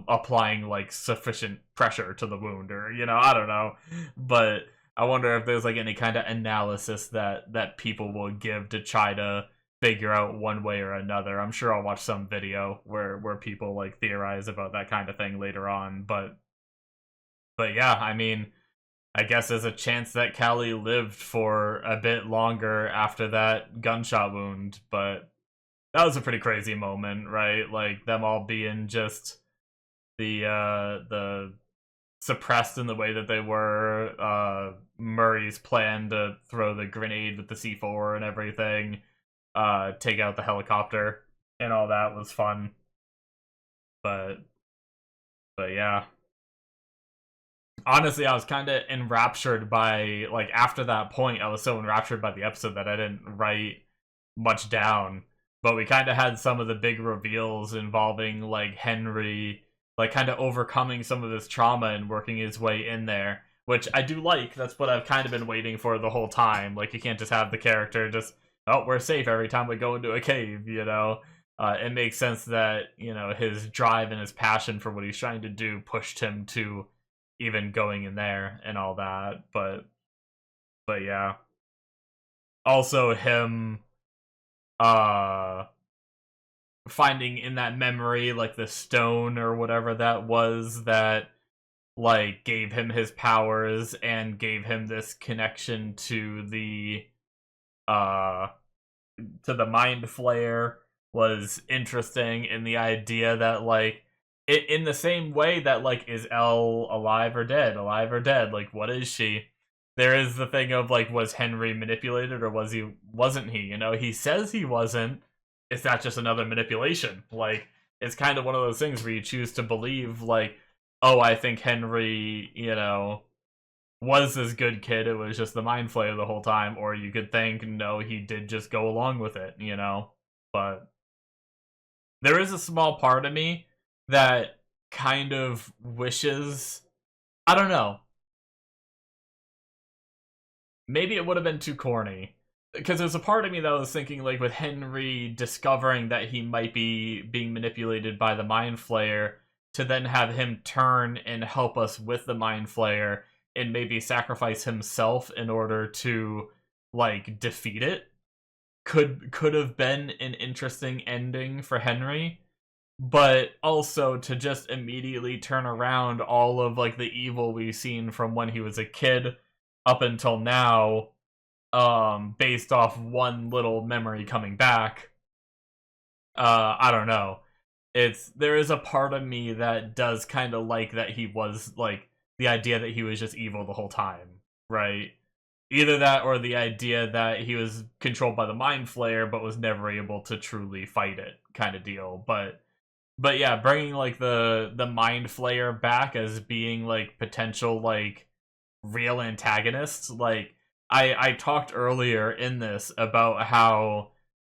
applying like sufficient pressure to the wound, or, you know, I don't know. But I wonder if there's like any kind of analysis that people will give to try to figure out one way or another. I'm sure I'll watch some video where people like theorize about that kind of thing later on. But yeah, I mean, I guess there's a chance that Callie lived for a bit longer after that gunshot wound, but that was a pretty crazy moment, right? Like them all being just the suppressed in the way that they were. Murray's plan to throw the grenade with the C4 and everything, take out the helicopter and all that was fun. But yeah. Honestly, I was kind of enraptured by, like, after that point, I was so enraptured by the episode that I didn't write much down. But we kind of had some of the big reveals involving, like, Henry, like, kind of overcoming some of his trauma and working his way in there, which I do like. That's what I've kind of been waiting for the whole time. Like, you can't just have the character just, oh, we're safe every time we go into a cave, you know? It makes sense that, you know, his drive and his passion for what he's trying to do pushed him to even going in there and all that. But yeah. Also him uh finding in that memory like the stone or whatever that was that like gave him his powers and gave him this connection uh to the mind flayer was interesting, in the idea that like it, in the same way that like, is Elle alive or dead, like what is she? There is the thing of like, was Henry manipulated or wasn't he, you know? He says he wasn't. Is that just another manipulation? Like, it's kind of one of those things where you choose to believe like, oh, I think Henry, you know, was this good kid, it was just the mind flayer the whole time, or you could think, no, he did just go along with it, you know? But there is a small part of me that kind of wishes, I don't know, maybe it would have been too corny. Because there's a part of me that was thinking, like, with Henry discovering that he might be being manipulated by the Mind Flayer, to then have him turn and help us with the Mind Flayer, and maybe sacrifice himself in order to, like, defeat it, could have been an interesting ending for Henry. But also to just immediately turn around all of like the evil we've seen from when he was a kid up until now, based off one little memory coming back. I don't know. There is a part of me that does kind of like that he was like, the idea that he was just evil the whole time, right? Either that or the idea that he was controlled by the Mind Flayer but was never able to truly fight it, kind of deal. But yeah, bringing like the Mind Flayer back as being like potential like real antagonists. Like I talked earlier in this about how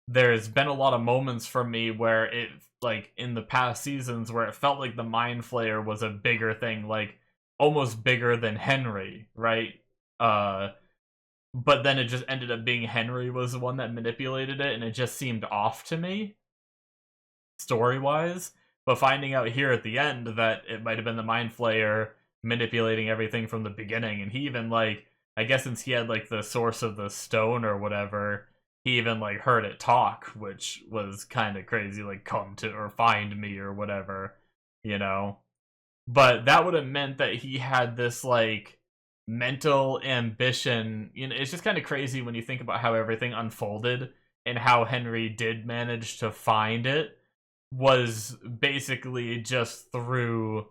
there's been a lot of moments for me where it, like in the past seasons, where it felt like the Mind Flayer was a bigger thing, like almost bigger than Henry, right? Uh but then it just ended up being Henry was the one that manipulated it, and it just seemed off to me, story-wise. But finding out here at the end that it might have been the Mind Flayer manipulating everything from the beginning, and he even, like, I guess since he had, like, the source of the stone or whatever, he even, like, heard it talk, which was kind of crazy, like, come to, or find me, or whatever, you know? But that would have meant that he had this, like, mental ambition. You know, it's just kind of crazy when you think about how everything unfolded and how Henry did manage to find it was basically just through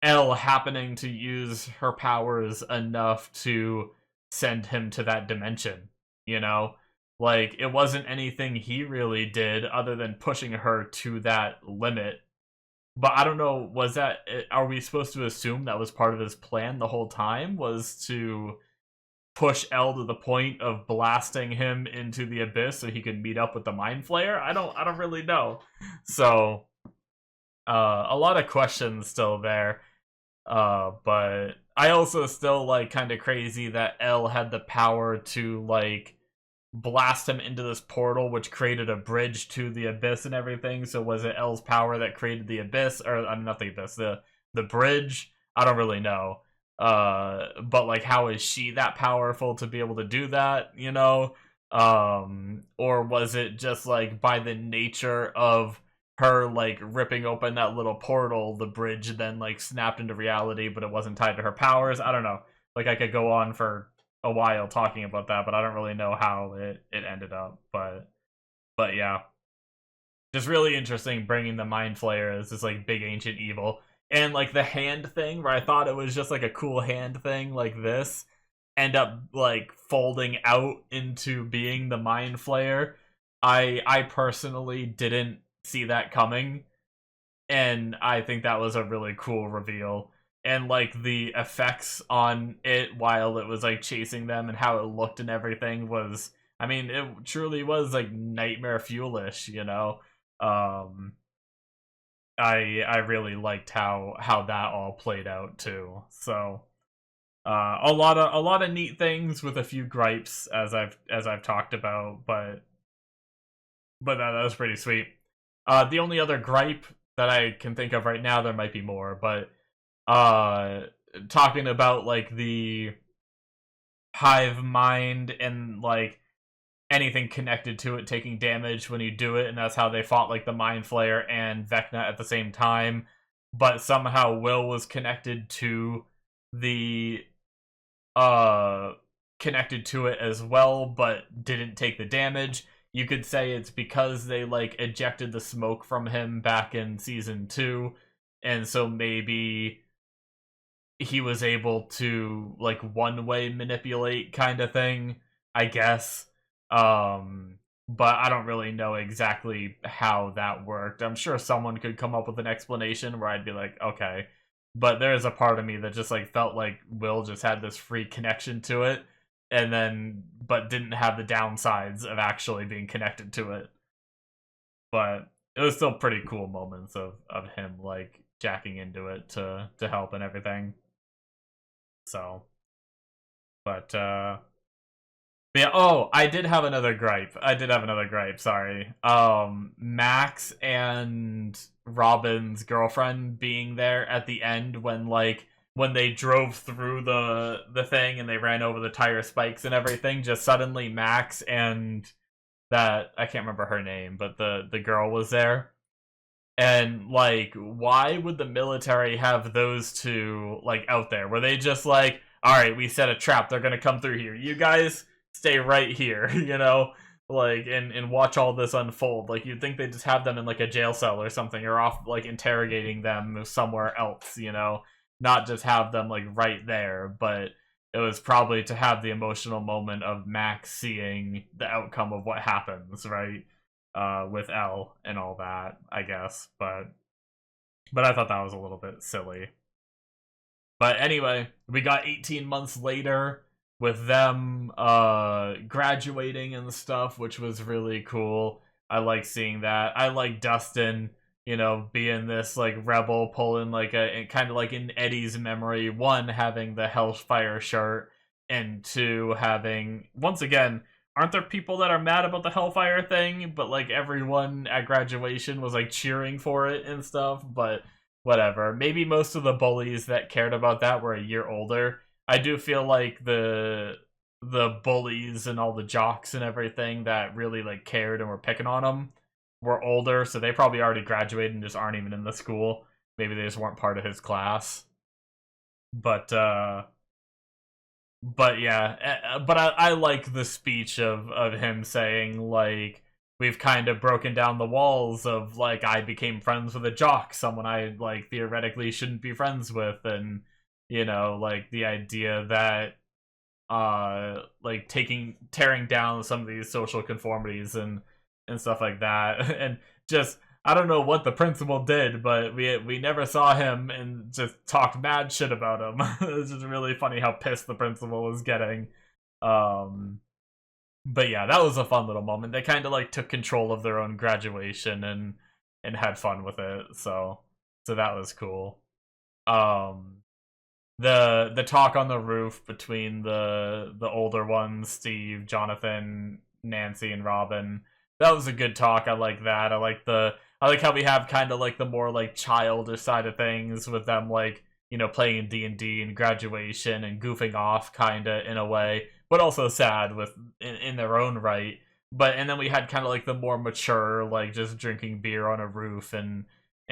Elle happening to use her powers enough to send him to that dimension, you know? Like, it wasn't anything he really did other than pushing her to that limit. But I don't know, was that, are we supposed to assume that was part of his plan the whole time? Was to push L to the point of blasting him into the abyss so he could meet up with the Mind Flayer? I don't really know. So a lot of questions still there. But I also still like kind of crazy that L had the power to like blast him into this portal, which created a bridge to the abyss and everything. So was it L's power that created the abyss, or not the abyss, the bridge? I don't really know. But like, how is she that powerful to be able to do that? You know, or was it just like by the nature of her like ripping open that little portal, the bridge then like snapped into reality, but it wasn't tied to her powers? I don't know. Like, I could go on for a while talking about that, but I don't really know how it ended up. But yeah, just really interesting bringing the Mind Flayer as this like big ancient evil, and like the hand thing where I thought it was just like a cool hand thing like this, end up like folding out into being the Mind Flayer. I personally didn't see that coming, and I think that was a really cool reveal. And like the effects on it while it was like chasing them and how it looked and everything was, I mean, it truly was like nightmare fuelish, you know. I really liked how that all played out too. So a lot of neat things with a few gripes as I've talked about, but that was pretty sweet. The only other gripe that I can think of right now, there might be more, but talking about like the hive mind and like anything connected to it taking damage when you do it, and that's how they fought like the Mind Flayer and Vecna at the same time, but somehow Will was connected to the connected to it as well, but didn't take the damage. You could say it's because they like ejected the smoke from him back in season 2, and so maybe he was able to like one-way manipulate kind of thing, I guess. But I don't really know exactly how that worked. I'm sure someone could come up with an explanation where I'd be like, okay. But there's a part of me that just like felt like Will just had this free connection to it, and then but didn't have the downsides of actually being connected to it. But it was still pretty cool moments of him like jacking into it to help and everything. So, but yeah, oh, I did have another gripe. Sorry. Max and Robin's girlfriend being there at the end when they drove through the thing and they ran over the tire spikes and everything, just suddenly Max and that, I can't remember her name, but the girl was there. And like, why would the military have those two like out there? Were they just like, all right, we set a trap, they're gonna come through here, you guys stay right here, you know, like, and watch all this unfold? Like, you'd think they'd just have them in like a jail cell or something, or off like interrogating them somewhere else, you know, not just have them like right there. But it was probably to have the emotional moment of Max seeing the outcome of what happens, right? With L and all that, I guess. But I thought that was a little bit silly. But anyway, we got 18 months later with them graduating and stuff, which was really cool. I like seeing that. I like Dustin, you know, being this like rebel, pulling like a kind of like in Eddie's memory, one, having the Hellfire shirt, and two, having, once again, aren't there people that are mad about the Hellfire thing, but like everyone at graduation was like cheering for it and stuff? But whatever. Maybe most of the bullies that cared about that were a year older. I do feel like the bullies and all the jocks and everything that really like cared and were picking on them were older, so they probably already graduated and just aren't even in the school. Maybe they just weren't part of his class. But yeah, but I like the speech of him saying like, we've kind of broken down the walls of like, I became friends with a jock, someone I like theoretically shouldn't be friends with, and you know, like the idea that like tearing down some of these social conformities and stuff like that. And just, I don't know what the principal did, but we never saw him and just talked mad shit about him. It's just really funny how pissed the principal was getting. Um, but yeah, that was a fun little moment. They kind of like took control of their own graduation and had fun with it. So that was cool. Um, the talk on the roof between the older ones, Steve, Jonathan, Nancy, and Robin. That was a good talk. I like that. I like how we have kind of like the more like childish side of things with them like, you know, playing D&D and graduation and goofing off kind of in a way, but also sad with in their own right. But and then we had kind of like the more mature like just drinking beer on a roof and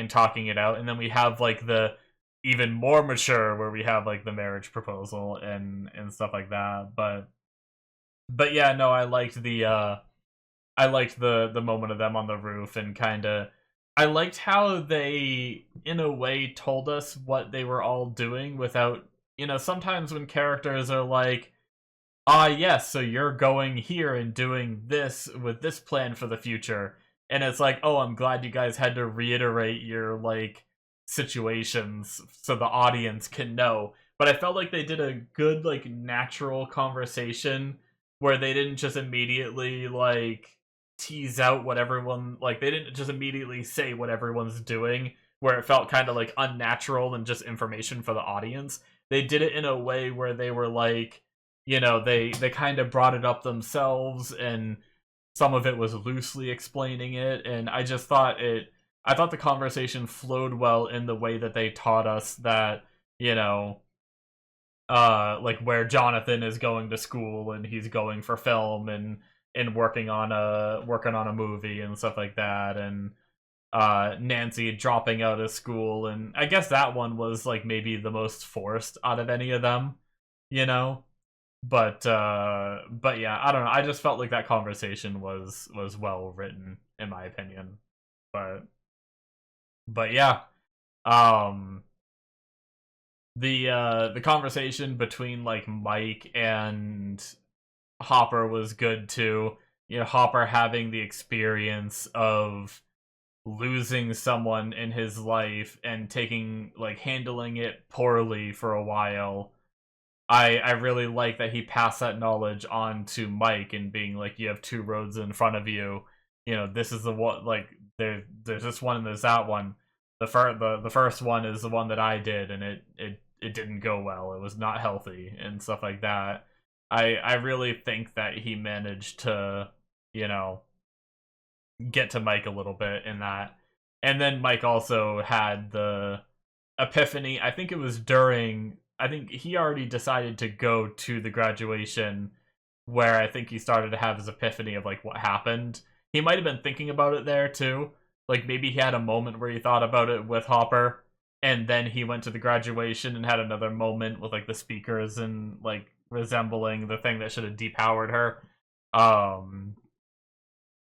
talking it out. And then we have like the even more mature where we have like the marriage proposal and stuff like that. But yeah, no, I liked the moment of them on the roof and kind of I liked how they in a way told us what they were all doing without, you know, sometimes when characters are like, ah, yes, so you're going here and doing this with this plan for the future. And it's like, oh, I'm glad you guys had to reiterate your, like, situations so the audience can know. But I felt like they did a good, like, natural conversation where they didn't just immediately, like, tease out what everyone, like, they didn't just immediately say what everyone's doing, where it felt kind of, like, unnatural and just information for the audience. They did it in a way where they were, like, you know, they kind of brought it up themselves and some of it was loosely explaining it, and I thought the conversation flowed well in the way that they taught us that, you know, like where Jonathan is going to school and he's going for film and working on a movie and stuff like that, and Nancy dropping out of school, and I guess that one was like maybe the most forced out of any of them, you know. But yeah, I don't know. I just felt like that conversation was well written in my opinion. But but yeah, um, the conversation between like Mike and Hopper was good too. You know, Hopper having the experience of losing someone in his life and taking like handling it poorly for a while. I really like that he passed that knowledge on to Mike and being like, you have two roads in front of you. You know, this is the one, like there's this one and there's that one. The first one is the one that I did, and it didn't go well. It was not healthy and stuff like that. I really think that he managed to, you know, get to Mike a little bit in that. And then Mike also had the epiphany. I think it was during, I think he already decided to go to the graduation where I think he started to have his epiphany of like what happened. He might have been thinking about it there too. Like maybe he had a moment where he thought about it with Hopper, and then he went to the graduation and had another moment with like the speakers and like resembling the thing that should have depowered her. Um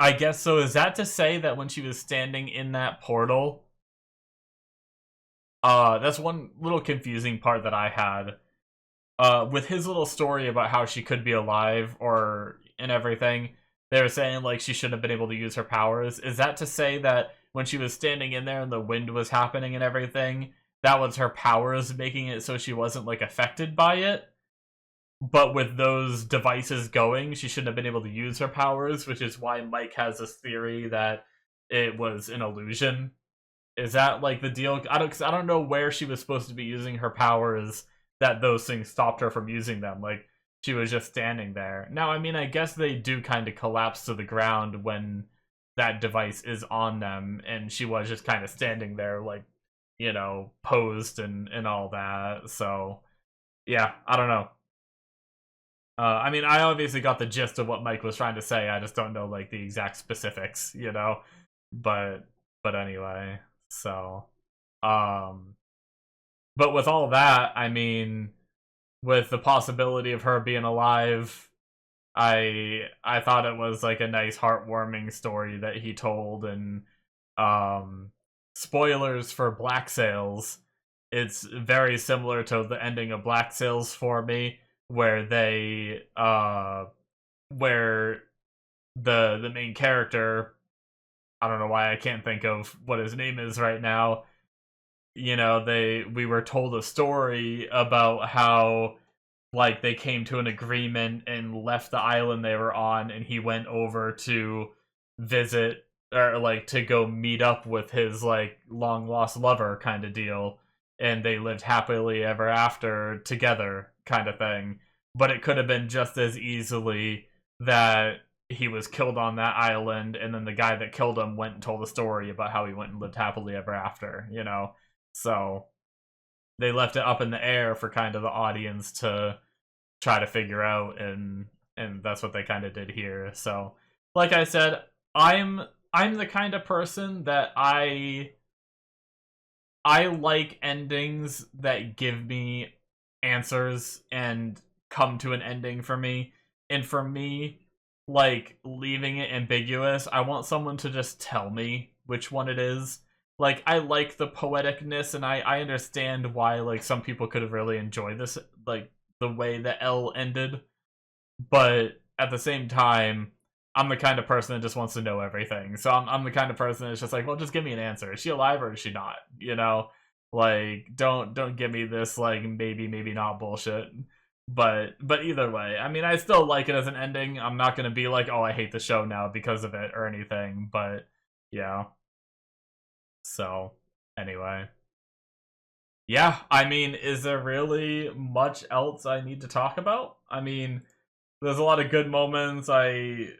I guess so. Is that to say that when she was standing in that portal, that's one little confusing part that I had. With his little story about how she could be alive or and everything, they were saying like she shouldn't have been able to use her powers. Is that to say that when she was standing in there and the wind was happening and everything, that was her powers making it so she wasn't like affected by it? But with those devices going, she shouldn't have been able to use her powers, which is why Mike has this theory that it was an illusion. Is that like the deal? I don't know where she was supposed to be using her powers that those things stopped her from using them. Like she was just standing there. Now, I mean, I guess they do kind of collapse to the ground when that device is on them, and she was just kind of standing there, like, you know, posed and all that. So yeah, I don't know. I mean, I obviously got the gist of what Mike was trying to say. I just don't know like the exact specifics, you know. But anyway, so um, but with all that, I mean, with the possibility of her being alive, I thought it was like a nice, heartwarming story that he told, and um, spoilers for Black Sails. It's very similar to the ending of Black Sails for me, where where the main character, I don't know why I can't think of what his name is right now. You know, we were told a story about how like they came to an agreement and left the island they were on, and he went over to visit, or like to go meet up with his like long lost lover kind of deal, and they lived happily ever after together kind of thing. But it could have been just as easily that he was killed on that island, and then the guy that killed him went and told a story about how he went and lived happily ever after, you know? So they left it up in the air for kind of the audience to try to figure out, and that's what they kind of did here. So like I said, I'm the kind of person that I like endings that give me answers and come to an ending for me. And for me, like leaving it ambiguous, I want someone to just tell me which one it is. Like I like the poeticness, and I understand why like some people could have really enjoyed this, like the way that L ended. But at the same time, I'm the kind of person that just wants to know everything. So I'm the kind of person that's just like, well, just give me an answer. Is she alive or is she not? You know, like don't give me this like maybe not bullshit. But either way, I mean, I still like it as an ending. I'm not gonna be like, oh, I hate the show now because of it or anything. But yeah. So anyway, yeah. I mean, is there really much else I need to talk about? I mean, there's a lot of good moments. There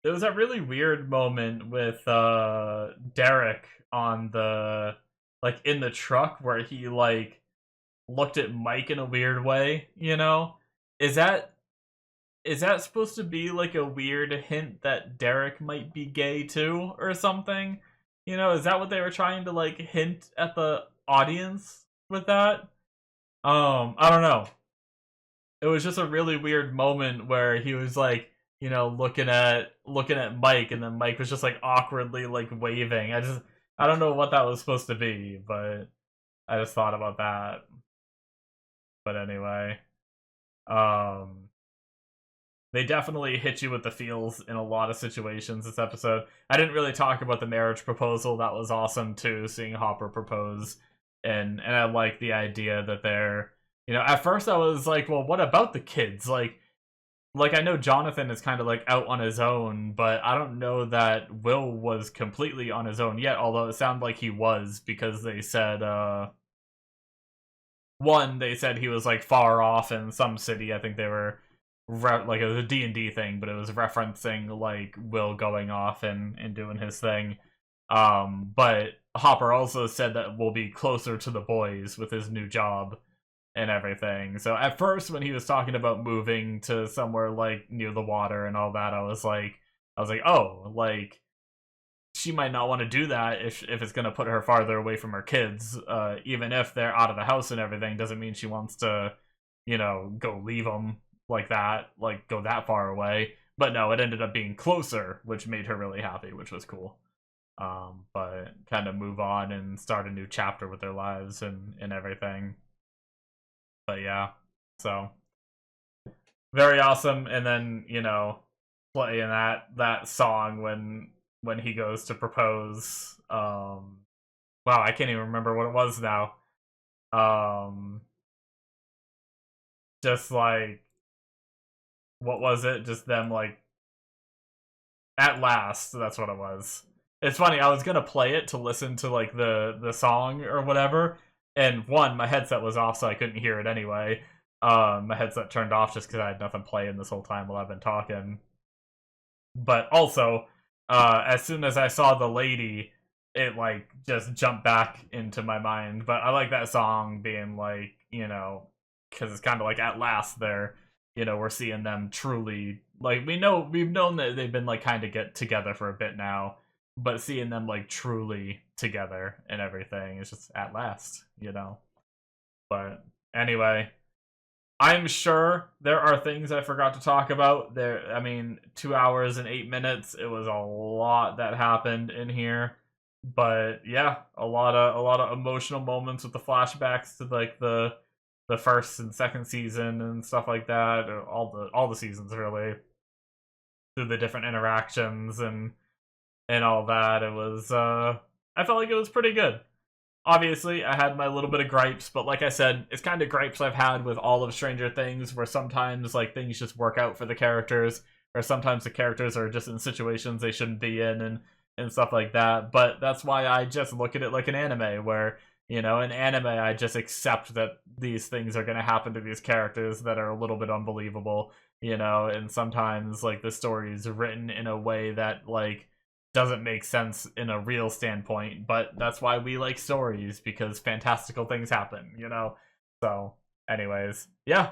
was that really weird moment with Derek on the like in the truck where he like looked at Mike in a weird way, you know? Is that is that supposed to be like a weird hint that Derek might be gay too or something? You know, is that what they were trying to like hint at the audience with that? I don't know. It was just a really weird moment where he was like, you know, looking at Mike, and then Mike was just like awkwardly like waving. I don't know what that was supposed to be, but I just thought about that. But anyway, um they definitely hit you with the feels in a lot of situations this episode. I didn't really talk about the marriage proposal. That was awesome too, seeing Hopper propose. And I like the idea that they're, you know, at first I was like, well, what about the kids? Like I know Jonathan is kind of like out on his own, but I don't know that Will was completely on his own yet, although it sounded like he was, because they said one, they said he was like far off in some city. I think they were like it was a D&D thing, but it was referencing like Will going off and doing his thing. But Hopper also said that we'll be closer to the boys with his new job and everything. So at first, when he was talking about moving to somewhere like near the water and all that, I was like, oh, like she might not want to do that if it's gonna put her farther away from her kids. Even if they're out of the house and everything, doesn't mean she wants to, you know, go leave them like that, like go that far away. But no, it ended up being closer, which made her really happy, which was cool. But kind of move on and start a new chapter with their lives and everything. But yeah, so very awesome. And then, you know, playing that song when he goes to propose. Wow, I can't even remember what it was now. Um, just like what was it? Just them like at last. That's what it was. It's funny. I was gonna play it to listen to like the song or whatever, and one, my headset was off, so I couldn't hear it anyway. My headset turned off just because I had nothing playing this whole time while I've been talking. But also, as soon as I saw the lady, it like just jumped back into my mind. But I like that song being like, you know, because it's kind of like at last they're, you know, we're seeing them truly, like we've known that they've been like kind of get together for a bit now, but seeing them like truly together and everything is just at last, you know. But anyway, I'm sure there are things I forgot to talk about. There, I mean, 2 hours and 8 minutes. It was a lot that happened in here, but yeah, a lot of emotional moments with the flashbacks to like the first and second season and stuff like that. Or all the seasons really, through the different interactions and all that. It was I felt like it was pretty good. obviously, I had my little bit of gripes, but like I said, it's kind of gripes I've had with all of Stranger Things, where sometimes like things just work out for the characters, or sometimes the characters are just in situations they shouldn't be in, and stuff like that. But that's why I just look at it like an anime, where in anime I just accept that these things are going to happen to these characters that are a little bit unbelievable, and sometimes like the story is written in a way that like doesn't make sense in a real standpoint, but that's why we like stories, because fantastical things happen. So, anyways, yeah,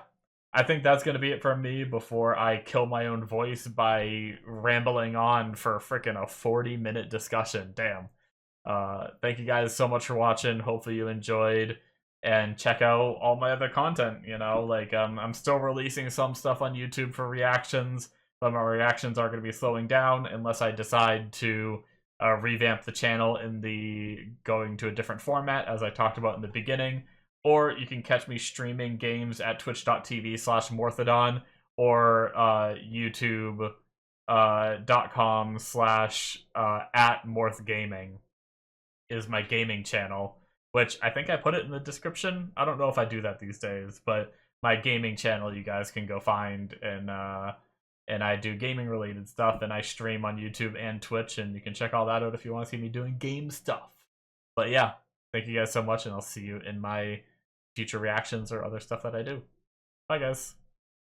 I think that's going to be it from me before I kill my own voice by rambling on for freaking a 40-minute discussion. Damn. Thank you guys so much for watching. Hopefully you enjoyed, and check out all my other content. Like I'm still releasing some stuff on YouTube for reactions, but my reactions are going to be slowing down unless I decide to revamp the channel in the going to a different format, as I talked about in the beginning. Or you can catch me streaming games at twitch.tv/Morthadon, or youtube.com/@MorthGaming is my gaming channel, which I think I put it in the description. I don't know if I do that these days, but my gaming channel you guys can go find, and I do gaming related stuff, and I stream on YouTube and Twitch, and you can check all that out if you want to see me doing game stuff. But yeah, thank you guys so much, and I'll see you in my future reactions or other stuff that I do. Bye guys.